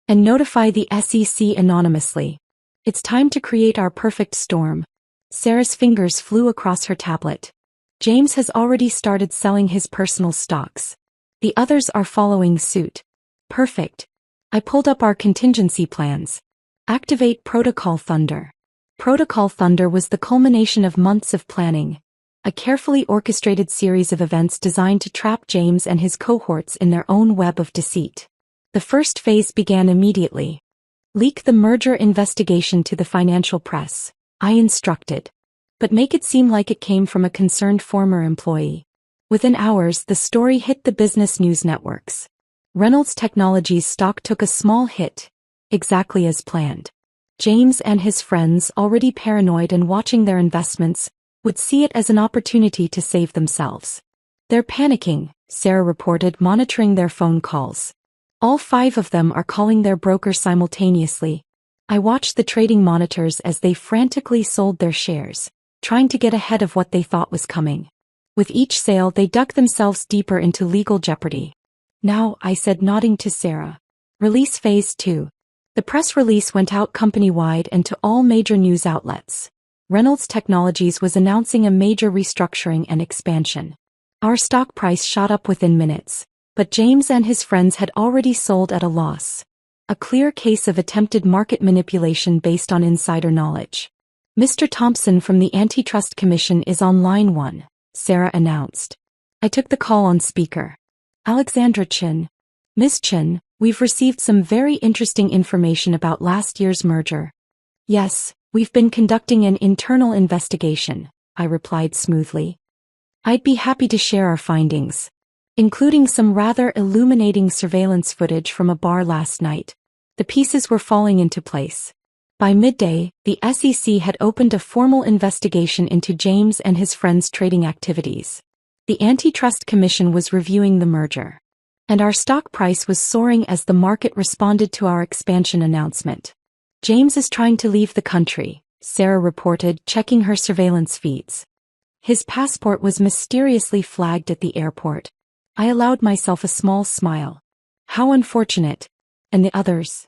And notify the SEC anonymously. It's time to create our perfect storm. Sarah's fingers flew across her tablet. James has already started selling his personal stocks. The others are following suit. Perfect. I pulled up our contingency plans. Activate Protocol Thunder. Protocol Thunder was the culmination of months of planning. A carefully orchestrated series of events designed to trap James and his cohorts in their own web of deceit. The first phase began immediately. Leak the merger investigation to the financial press, I instructed. But make it seem like it came from a concerned former employee. Within hours, the story hit the business news networks. Reynolds Technologies' stock took a small hit, exactly as planned. James and his friends, already paranoid and watching their investments, would see it as an opportunity to save themselves. They're panicking, Sarah reported, monitoring their phone calls. All 5 of them are calling their brokers simultaneously. I watched the trading monitors as they frantically sold their shares, trying to get ahead of what they thought was coming. With each sale, they dug themselves deeper into legal jeopardy. Now, I said, nodding to Sarah. Release Phase 2. The press release went out company-wide and to all major news outlets. Reynolds Technologies was announcing a major restructuring and expansion. Our stock price shot up within minutes, but James and his friends had already sold at a loss. A clear case of attempted market manipulation based on insider knowledge. Mr. Thompson from the Antitrust Commission is on line 1, Sarah announced. I took the call on speaker. Alexandra Chin. Miss Chin, we've received some very interesting information about last year's merger. Yes, we've been conducting an internal investigation, I replied smoothly. I'd be happy to share our findings, including some rather illuminating surveillance footage from a bar last night. The pieces were falling into place. By midday, the SEC had opened a formal investigation into James and his friends' trading activities. The Antitrust Commission was reviewing the merger. And our stock price was soaring as the market responded to our expansion announcement. James is trying to leave the country, Sarah reported, checking her surveillance feeds. His passport was mysteriously flagged at the airport. I allowed myself a small smile. How unfortunate. And the others?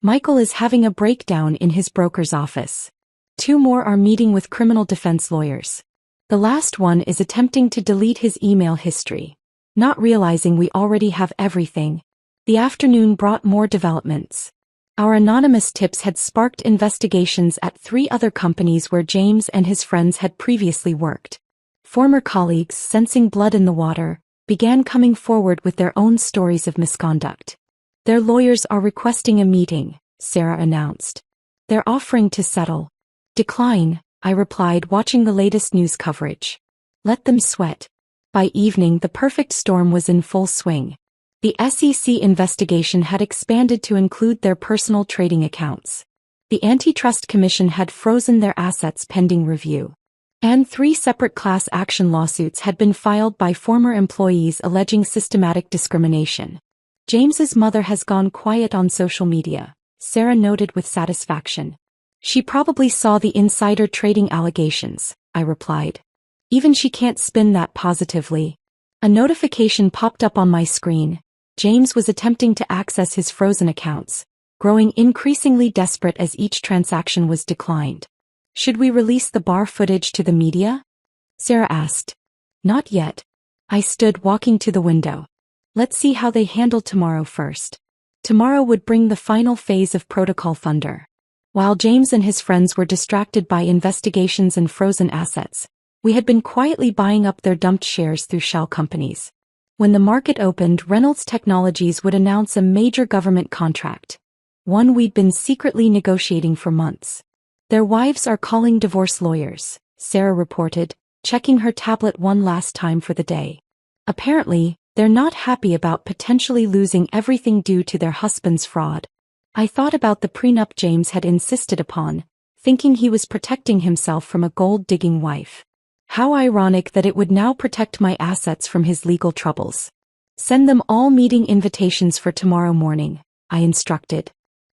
Michael is having a breakdown in his broker's office. 2 more are meeting with criminal defense lawyers. The last one is attempting to delete his email history. Not realizing we already have everything. The afternoon brought more developments. Our anonymous tips had sparked investigations at 3 other companies where James and his friends had previously worked. Former colleagues, sensing blood in the water, began coming forward with their own stories of misconduct. Their lawyers are requesting a meeting, Sarah announced. They're offering to settle. Decline, I replied, watching the latest news coverage. Let them sweat. By evening, the perfect storm was in full swing. The SEC investigation had expanded to include their personal trading accounts. The Antitrust Commission had frozen their assets pending review. And 3 separate class action lawsuits had been filed by former employees alleging systematic discrimination. James's mother has gone quiet on social media, Sarah noted with satisfaction. She probably saw the insider trading allegations, I replied. Even she can't spin that positively. A notification popped up on my screen. James was attempting to access his frozen accounts, growing increasingly desperate as each transaction was declined. Should we release the bar footage to the media? Sarah asked. Not yet. I stood walking to the window. Let's see how they handle tomorrow first. Tomorrow would bring the final phase of Protocol Thunder. While James and his friends were distracted by investigations and frozen assets, we had been quietly buying up their dumped shares through shell companies. When the market opened, Reynolds Technologies would announce a major government contract. One we'd been secretly negotiating for months. Their wives are calling divorce lawyers, Sarah reported, checking her tablet one last time for the day. Apparently, they're not happy about potentially losing everything due to their husband's fraud. I thought about the prenup James had insisted upon, thinking he was protecting himself from a gold-digging wife. How ironic that it would now protect my assets from his legal troubles. Send them all meeting invitations for tomorrow morning, I instructed.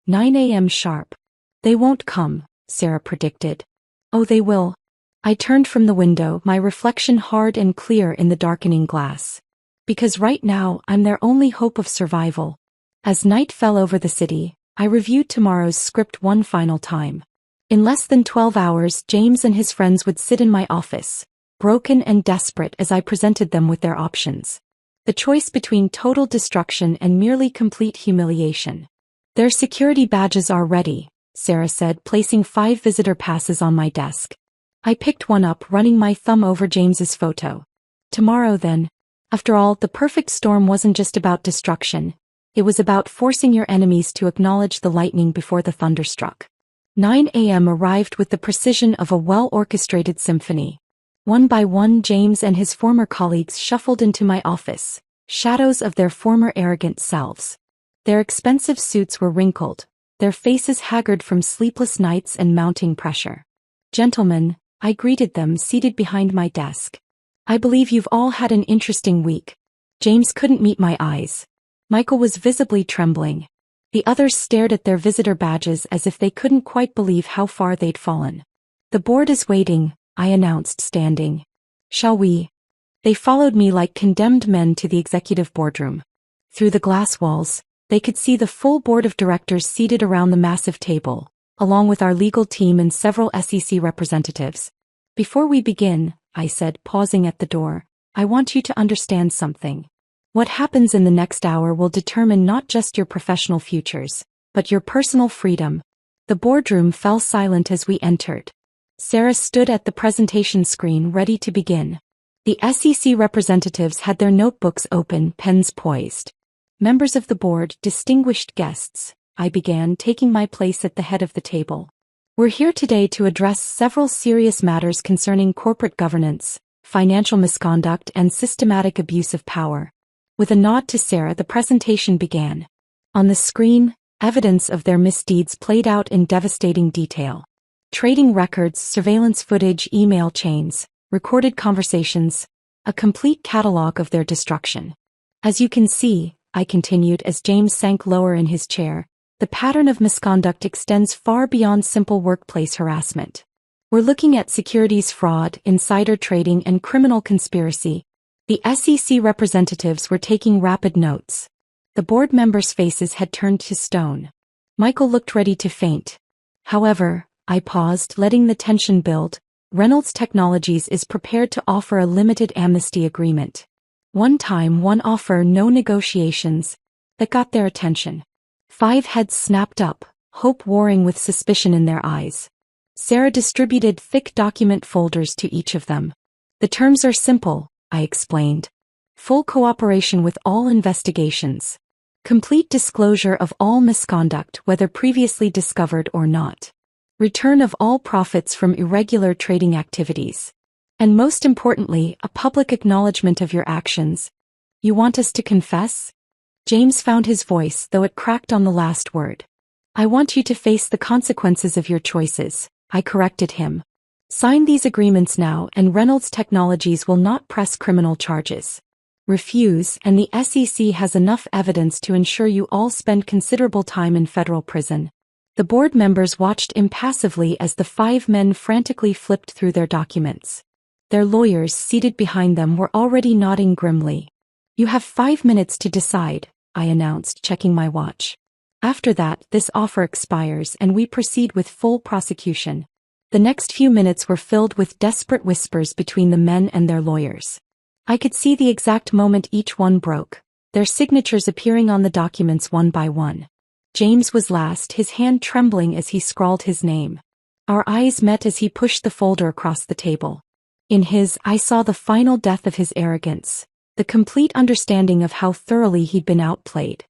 9 a.m. sharp. They won't come, Sarah predicted. Oh, they will. I turned from the window, my reflection hard and clear in the darkening glass. Because right now, I'm their only hope of survival. As night fell over the city, I reviewed tomorrow's script one final time. In less than 12 hours, James and his friends would sit in my office, broken and desperate as I presented them with their options. The choice between total destruction and merely complete humiliation. Their security badges are ready, Sarah said, placing 5 visitor passes on my desk. I picked one up, running my thumb over James's photo. Tomorrow then. After all, the perfect storm wasn't just about destruction. It was about forcing your enemies to acknowledge the lightning before the thunder struck. 9 a.m. arrived with the precision of a well-orchestrated symphony. One by one, James and his former colleagues shuffled into my office, shadows of their former arrogant selves. Their expensive suits were wrinkled, their faces haggard from sleepless nights and mounting pressure. Gentlemen, I greeted them, seated behind my desk. I believe you've all had an interesting week. James couldn't meet my eyes. Michael was visibly trembling. The others stared at their visitor badges as if they couldn't quite believe how far they'd fallen. The board is waiting, I announced, standing. Shall we? They followed me like condemned men to the executive boardroom. Through the glass walls, they could see the full board of directors seated around the massive table, along with our legal team and several SEC representatives. Before we begin, I said, pausing at the door, I want you to understand something. What happens in the next hour will determine not just your professional futures, but your personal freedom. The boardroom fell silent as we entered. Sarah stood at the presentation screen ready to begin. The SEC representatives had their notebooks open, pens poised. Members of the board, distinguished guests, I began, taking my place at the head of the table. We're here today to address several serious matters concerning corporate governance, financial misconduct, and systematic abuse of power. With a nod to Sarah, the presentation began. On the screen, evidence of their misdeeds played out in devastating detail. Trading records, surveillance footage, email chains, recorded conversations, a complete catalog of their destruction. As you can see, I continued as James sank lower in his chair, the pattern of misconduct extends far beyond simple workplace harassment. We're looking at securities fraud, insider trading, and criminal conspiracy. The SEC representatives were taking rapid notes. The board members' faces had turned to stone. Michael looked ready to faint. However, I paused, letting the tension build. Reynolds Technologies is prepared to offer a limited amnesty agreement. One time, one offer, no negotiations. That got their attention. 5 heads snapped up, hope warring with suspicion in their eyes. Sarah distributed thick document folders to each of them. The terms are simple, I explained. Full cooperation with all investigations. Complete disclosure of all misconduct, whether previously discovered or not. Return of all profits from irregular trading activities. And most importantly, a public acknowledgement of your actions. You want us to confess? James found his voice, though it cracked on the last word. I want you to face the consequences of your choices, I corrected him. Sign these agreements now and Reynolds Technologies will not press criminal charges. Refuse and the SEC has enough evidence to ensure you all spend considerable time in federal prison. The board members watched impassively as the 5 men frantically flipped through their documents. Their lawyers seated behind them were already nodding grimly. You have 5 minutes to decide, I announced, checking my watch. After that, this offer expires and we proceed with full prosecution. The next few minutes were filled with desperate whispers between the men and their lawyers. I could see the exact moment each one broke, their signatures appearing on the documents one by one. James was last, his hand trembling as he scrawled his name. Our eyes met as he pushed the folder across the table. In his, I saw the final death of his arrogance, the complete understanding of how thoroughly he'd been outplayed.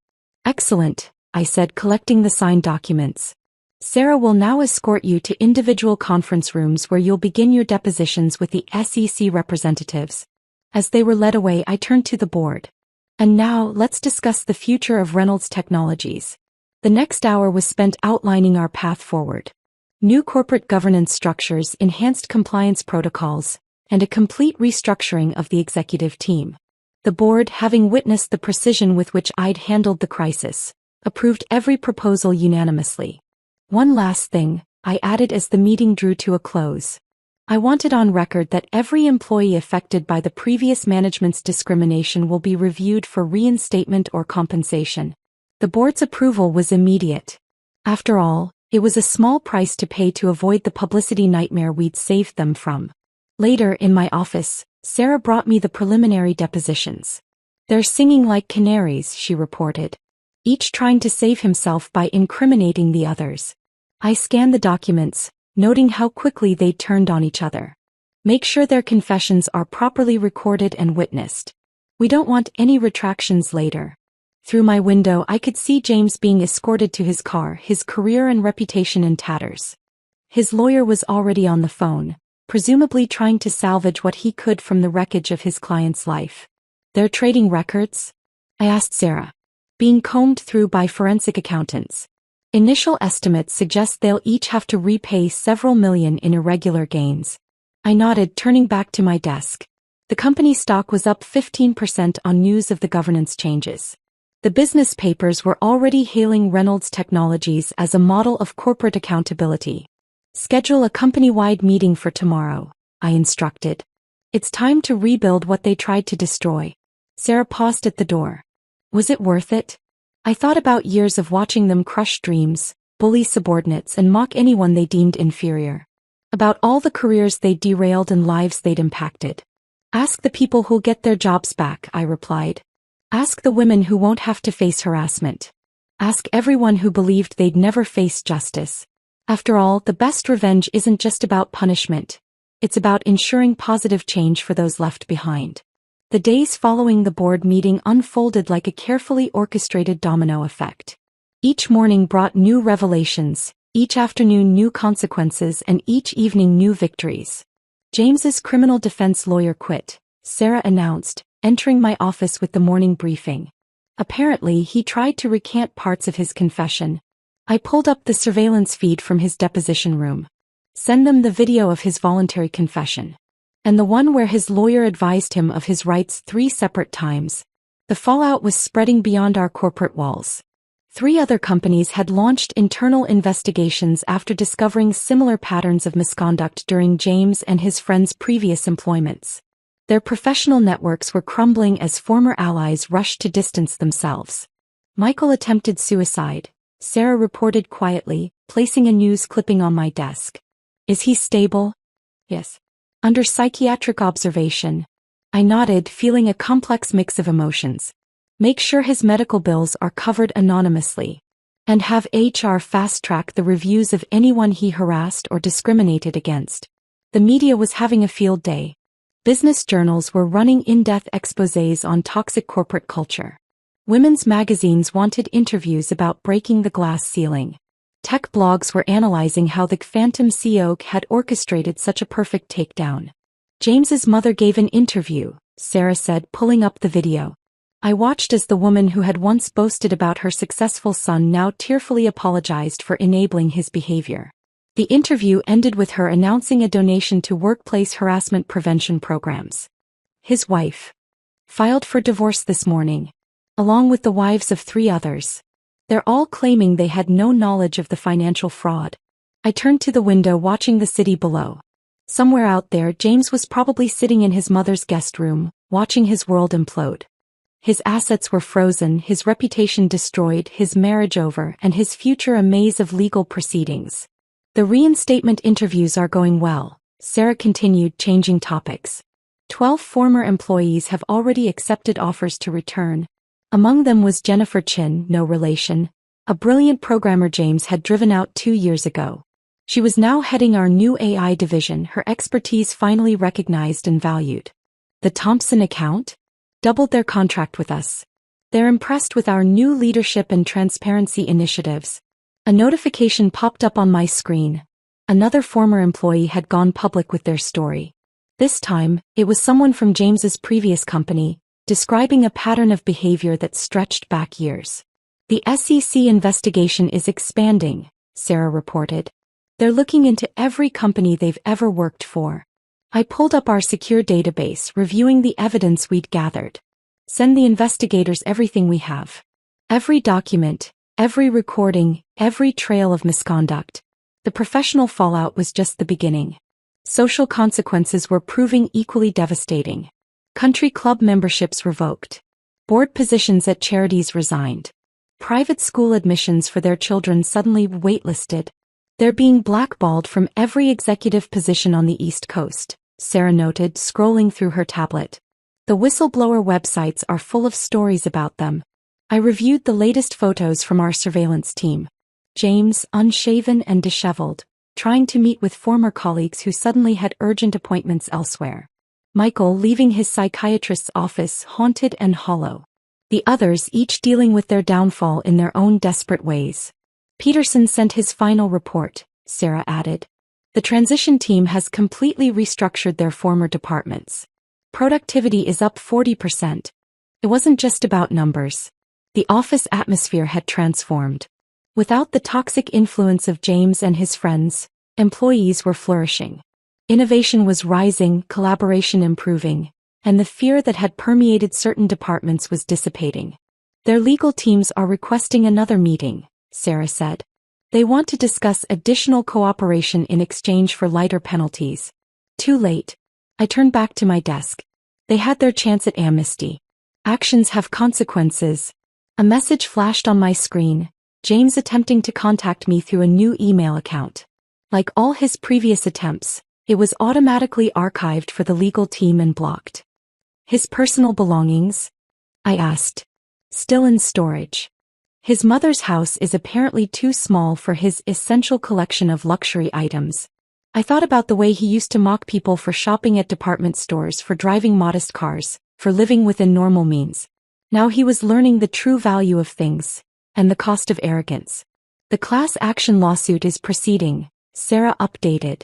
Excellent, I said, collecting the signed documents. Sarah will now escort you to individual conference rooms where you'll begin your depositions with the SEC representatives. As they were led away, I turned to the board. And now, let's discuss the future of Reynolds Technologies. The next hour was spent outlining our path forward. New corporate governance structures, enhanced compliance protocols, and a complete restructuring of the executive team. The board, having witnessed the precision with which I'd handled the crisis, approved every proposal unanimously. One last thing, I added as the meeting drew to a close. I wanted on record that every employee affected by the previous management's discrimination will be reviewed for reinstatement or compensation. The board's approval was immediate. After all, it was a small price to pay to avoid the publicity nightmare we'd saved them from. Later, in my office, Sarah brought me the preliminary depositions. They're singing like canaries, she reported. Each trying to save himself by incriminating the others. I scanned the documents, noting how quickly they'd turned on each other. Make sure their confessions are properly recorded and witnessed. We don't want any retractions later. Through my window, I could see James being escorted to his car, his career and reputation in tatters. His lawyer was already on the phone, presumably trying to salvage what he could from the wreckage of his client's life. Their trading records? I asked Sarah. Being combed through by forensic accountants. Initial estimates suggest they'll each have to repay several million in irregular gains. I nodded, turning back to my desk. The company stock was up 15% on news of the governance changes. The business papers were already hailing Reynolds Technologies as a model of corporate accountability. Schedule a company-wide meeting for tomorrow, I instructed. It's time to rebuild what they tried to destroy. Sarah paused at the door. Was it worth it? I thought about years of watching them crush dreams, bully subordinates and mock anyone they deemed inferior. About all the careers they'd derailed and lives they'd impacted. Ask the people who'll get their jobs back, I replied. Ask the women who won't have to face harassment. Ask everyone who believed they'd never face justice. After all, the best revenge isn't just about punishment. It's about ensuring positive change for those left behind. The days following the board meeting unfolded like a carefully orchestrated domino effect. Each morning brought new revelations, each afternoon new consequences, and each evening new victories. James's criminal defense lawyer quit, Sarah announced, entering my office with the morning briefing. Apparently, he tried to recant parts of his confession. I pulled up the surveillance feed from his deposition room. Send them the video of his voluntary confession. And the one where his lawyer advised him of his rights 3 separate times. The fallout was spreading beyond our corporate walls. 3 other companies had launched internal investigations after discovering similar patterns of misconduct during James and his friends' previous employments. Their professional networks were crumbling as former allies rushed to distance themselves. Michael attempted suicide, Sarah reported quietly, placing a news clipping on my desk. Is he stable? Yes. Under psychiatric observation. I nodded, feeling a complex mix of emotions. Make sure his medical bills are covered anonymously. And have HR fast-track the reviews of anyone he harassed or discriminated against. The media was having a field day. Business journals were running in-depth exposés on toxic corporate culture. Women's magazines wanted interviews about breaking the glass ceiling. Tech blogs were analyzing how the phantom CEO had orchestrated such a perfect takedown. James's mother gave an interview, Sarah said, pulling up the video. I watched as the woman who had once boasted about her successful son now tearfully apologized for enabling his behavior. The interview ended with her announcing a donation to workplace harassment prevention programs. His wife filed for divorce this morning, along with the wives of 3 others. They're all claiming they had no knowledge of the financial fraud. I turned to the window watching the city below. Somewhere out there, James was probably sitting in his mother's guest room, watching his world implode. His assets were frozen, his reputation destroyed, his marriage over, and his future a maze of legal proceedings. The reinstatement interviews are going well, Sarah continued, changing topics. 12 former employees have already accepted offers to return. Among them was Jennifer Chin, no relation, a brilliant programmer James had driven out 2 years ago. She was now heading our new AI division, her expertise finally recognized and valued. The Thompson account doubled their contract with us. They're impressed with our new leadership and transparency initiatives. A notification popped up on my screen. Another former employee had gone public with their story. This time, it was someone from James's previous company, describing a pattern of behavior that stretched back years. The SEC investigation is expanding, Sarah reported. They're looking into every company they've ever worked for. I pulled up our secure database, reviewing the evidence we'd gathered. Send the investigators everything we have. Every document, every recording, every trail of misconduct. The professional fallout was just the beginning. Social consequences were proving equally devastating. Country club memberships revoked. Board positions at charities resigned. Private school admissions for their children suddenly waitlisted. They're being blackballed from every executive position on the East Coast, Sarah noted, scrolling through her tablet. The whistleblower websites are full of stories about them. I reviewed the latest photos from our surveillance team. James, unshaven and disheveled, trying to meet with former colleagues who suddenly had urgent appointments elsewhere. Michael leaving his psychiatrist's office haunted and hollow. The others each dealing with their downfall in their own desperate ways. Peterson sent his final report, Sarah added. The transition team has completely restructured their former departments. Productivity is up 40%. It wasn't just about numbers. The office atmosphere had transformed. Without the toxic influence of James and his friends, employees were flourishing. Innovation was rising, collaboration improving, and the fear that had permeated certain departments was dissipating. Their legal teams are requesting another meeting, Sarah said. They want to discuss additional cooperation in exchange for lighter penalties. Too late. I turned back to my desk. They had their chance at amnesty. Actions have consequences. A message flashed on my screen, James attempting to contact me through a new email account. Like all his previous attempts, it was automatically archived for the legal team and blocked. His personal belongings? I asked. Still in storage. His mother's house is apparently too small for his essential collection of luxury items. I thought about the way he used to mock people for shopping at department stores, for driving modest cars, for living within normal means. Now he was learning the true value of things, and the cost of arrogance. The class action lawsuit is proceeding, Sarah updated.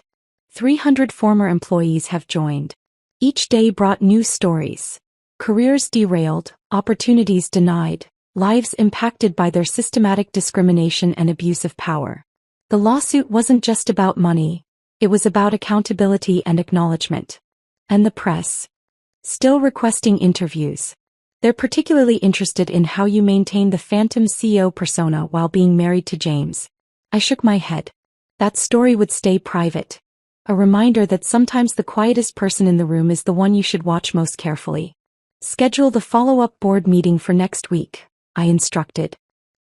300 former employees have joined. Each day brought new stories. Careers derailed, opportunities denied, lives impacted by their systematic discrimination and abuse of power. The lawsuit wasn't just about money, it was about accountability and acknowledgement. And the press? Still requesting interviews. They're particularly interested in how you maintain the phantom CEO persona while being married to James. I shook my head. That story would stay private. A reminder that sometimes the quietest person in the room is the one you should watch most carefully. Schedule the follow-up board meeting for next week, I instructed.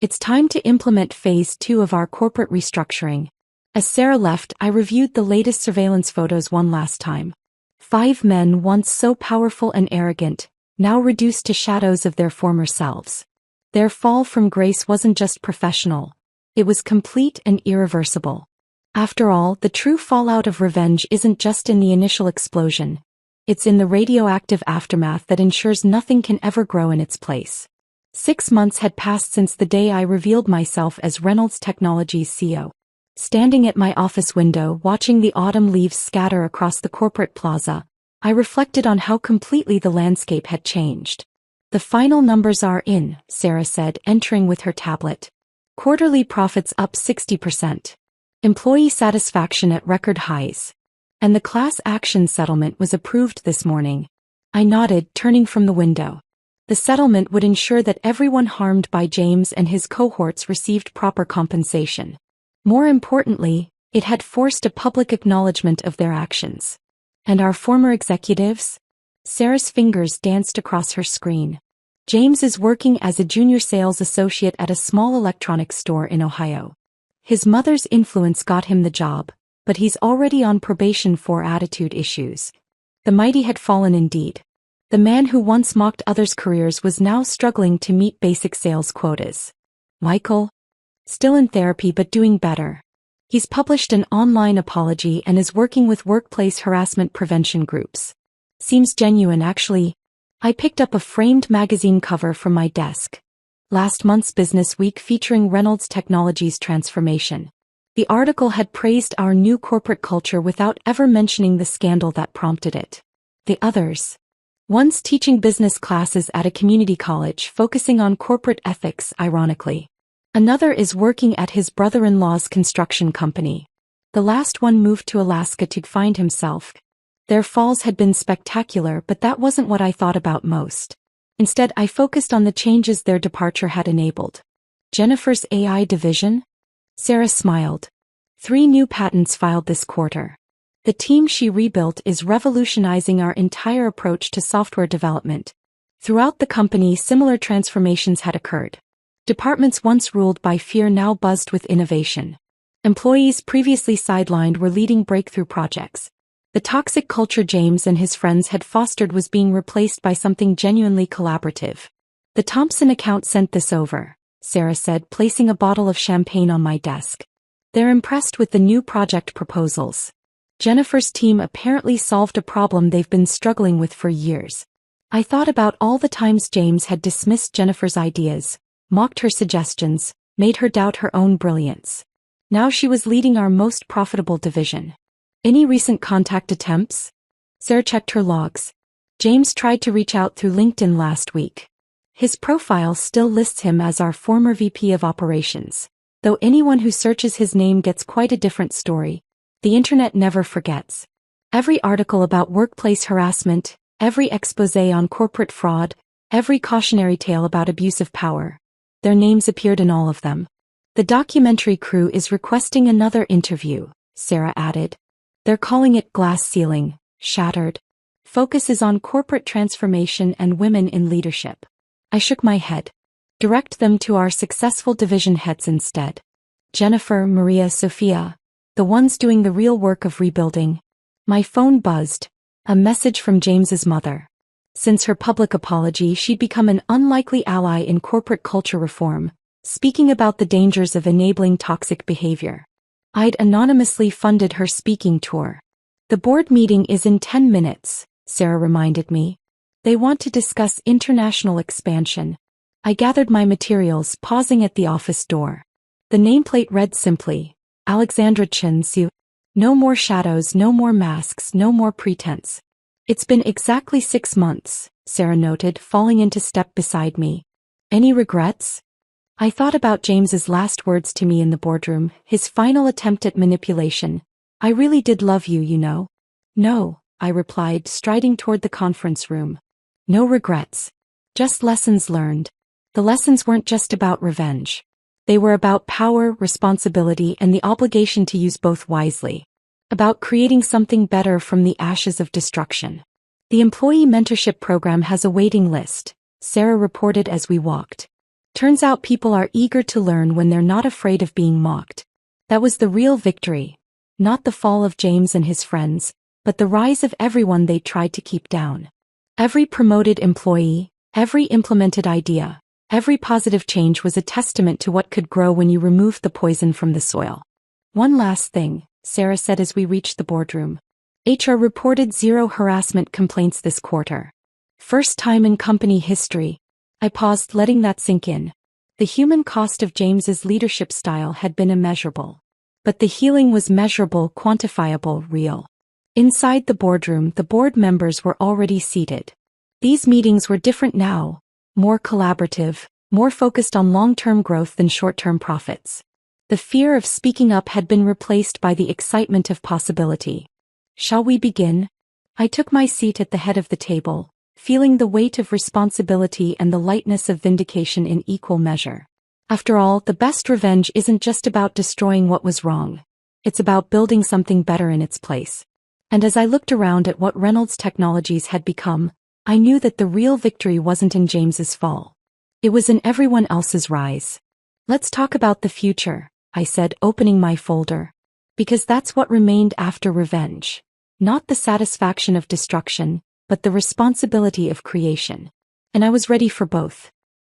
It's time to implement phase 2 of our corporate restructuring. As Sarah left, I reviewed the latest surveillance photos one last time. 5 men once so powerful and arrogant, now reduced to shadows of their former selves. Their fall from grace wasn't just professional. It was complete and irreversible. After all, the true fallout of revenge isn't just in the initial explosion. It's in the radioactive aftermath that ensures nothing can ever grow in its place. 6 months had passed since the day I revealed myself as Reynolds Technologies CEO. Standing at my office window, watching the autumn leaves scatter across the corporate plaza, I reflected on how completely the landscape had changed. The final numbers are in, Sarah said, entering with her tablet. Quarterly profits up 60%. Employee satisfaction at record highs. And the class action settlement was approved this morning. I nodded, turning from the window. The settlement would ensure that everyone harmed by James and his cohorts received proper compensation. More importantly, it had forced a public acknowledgement of their actions. And our former executives? Sarah's fingers danced across her screen. James is working as a junior sales associate at a small electronics store in Ohio. His mother's influence got him the job, but he's already on probation for attitude issues. The mighty had fallen indeed. The man who once mocked others' careers was now struggling to meet basic sales quotas. Michael? Still in therapy but doing better. He's published an online apology and is working with workplace harassment prevention groups. Seems genuine, actually. I picked up a framed magazine cover from my desk. Last month's Business Week featuring Reynolds Technologies transformation. The article had praised our new corporate culture without ever mentioning the scandal that prompted it. The others. One's teaching business classes at a community college focusing on corporate ethics, ironically. Another is working at his brother-in-law's construction company. The last one moved to Alaska to find himself. Their falls had been spectacular, but that wasn't what I thought about most. Instead, I focused on the changes their departure had enabled. Jennifer's AI division? Sarah smiled. 3 new patents filed this quarter. The team she rebuilt is revolutionizing our entire approach to software development. Throughout the company, similar transformations had occurred. Departments once ruled by fear now buzzed with innovation. Employees previously sidelined were leading breakthrough projects. The toxic culture James and his friends had fostered was being replaced by something genuinely collaborative. The Thompson account sent this over, Sarah said, placing a bottle of champagne on my desk. They're impressed with the new project proposals. Jennifer's team apparently solved a problem they've been struggling with for years. I thought about all the times James had dismissed Jennifer's ideas, mocked her suggestions, made her doubt her own brilliance. Now she was leading our most profitable division. Any recent contact attempts? Sarah checked her logs. James tried to reach out through LinkedIn last week. His profile still lists him as our former VP of operations. Though anyone who searches his name gets quite a different story. The internet never forgets. Every article about workplace harassment, every exposé on corporate fraud, every cautionary tale about abuse of power. Their names appeared in all of them. The documentary crew is requesting another interview, Sarah added. They're calling it Glass Ceiling, Shattered. Focus is on corporate transformation and women in leadership. I shook my head. Direct them to our successful division heads instead. Jennifer, Maria, Sophia. The ones doing the real work of rebuilding. My phone buzzed. A message from James's mother. Since her public apology, she'd become an unlikely ally in corporate culture reform, speaking about the dangers of enabling toxic behavior. I'd anonymously funded her speaking tour. The board meeting is in 10 minutes, Sarah reminded me. They want to discuss international expansion. I gathered my materials, pausing at the office door. The nameplate read simply, Alexandra Chen Su. No more shadows, no more masks, no more pretense. It's been exactly 6 months, Sarah noted, falling into step beside me. Any regrets? I thought about James's last words to me in the boardroom, his final attempt at manipulation. I really did love you, you know. No, I replied, striding toward the conference room. No regrets. Just lessons learned. The lessons weren't just about revenge. They were about power, responsibility, and the obligation to use both wisely. About creating something better from the ashes of destruction. The employee mentorship program has a waiting list, Sarah reported as we walked. Turns out people are eager to learn when they're not afraid of being mocked. That was the real victory. Not the fall of James and his friends, but the rise of everyone they tried to keep down. Every promoted employee, every implemented idea, every positive change was a testament to what could grow when you removed the poison from the soil. One last thing, Sarah said as we reached the boardroom. HR reported 0 harassment complaints this quarter. First time in company history. I paused, letting that sink in. The human cost of James's leadership style had been immeasurable. But the healing was measurable, quantifiable, real. Inside the boardroom, the board members were already seated. These meetings were different now, more collaborative, more focused on long-term growth than short-term profits. The fear of speaking up had been replaced by the excitement of possibility. Shall we begin? I took my seat at the head of the table, feeling the weight of responsibility and the lightness of vindication in equal measure. After all, the best revenge isn't just about destroying what was wrong. It's about building something better in its place. And as I looked around at what Reynolds Technologies had become, I knew that the real victory wasn't in James's fall. It was in everyone else's rise. Let's talk about the future, I said, opening my folder. Because that's what remained after revenge. Not the satisfaction of destruction, but the responsibility of creation. And I was ready for both.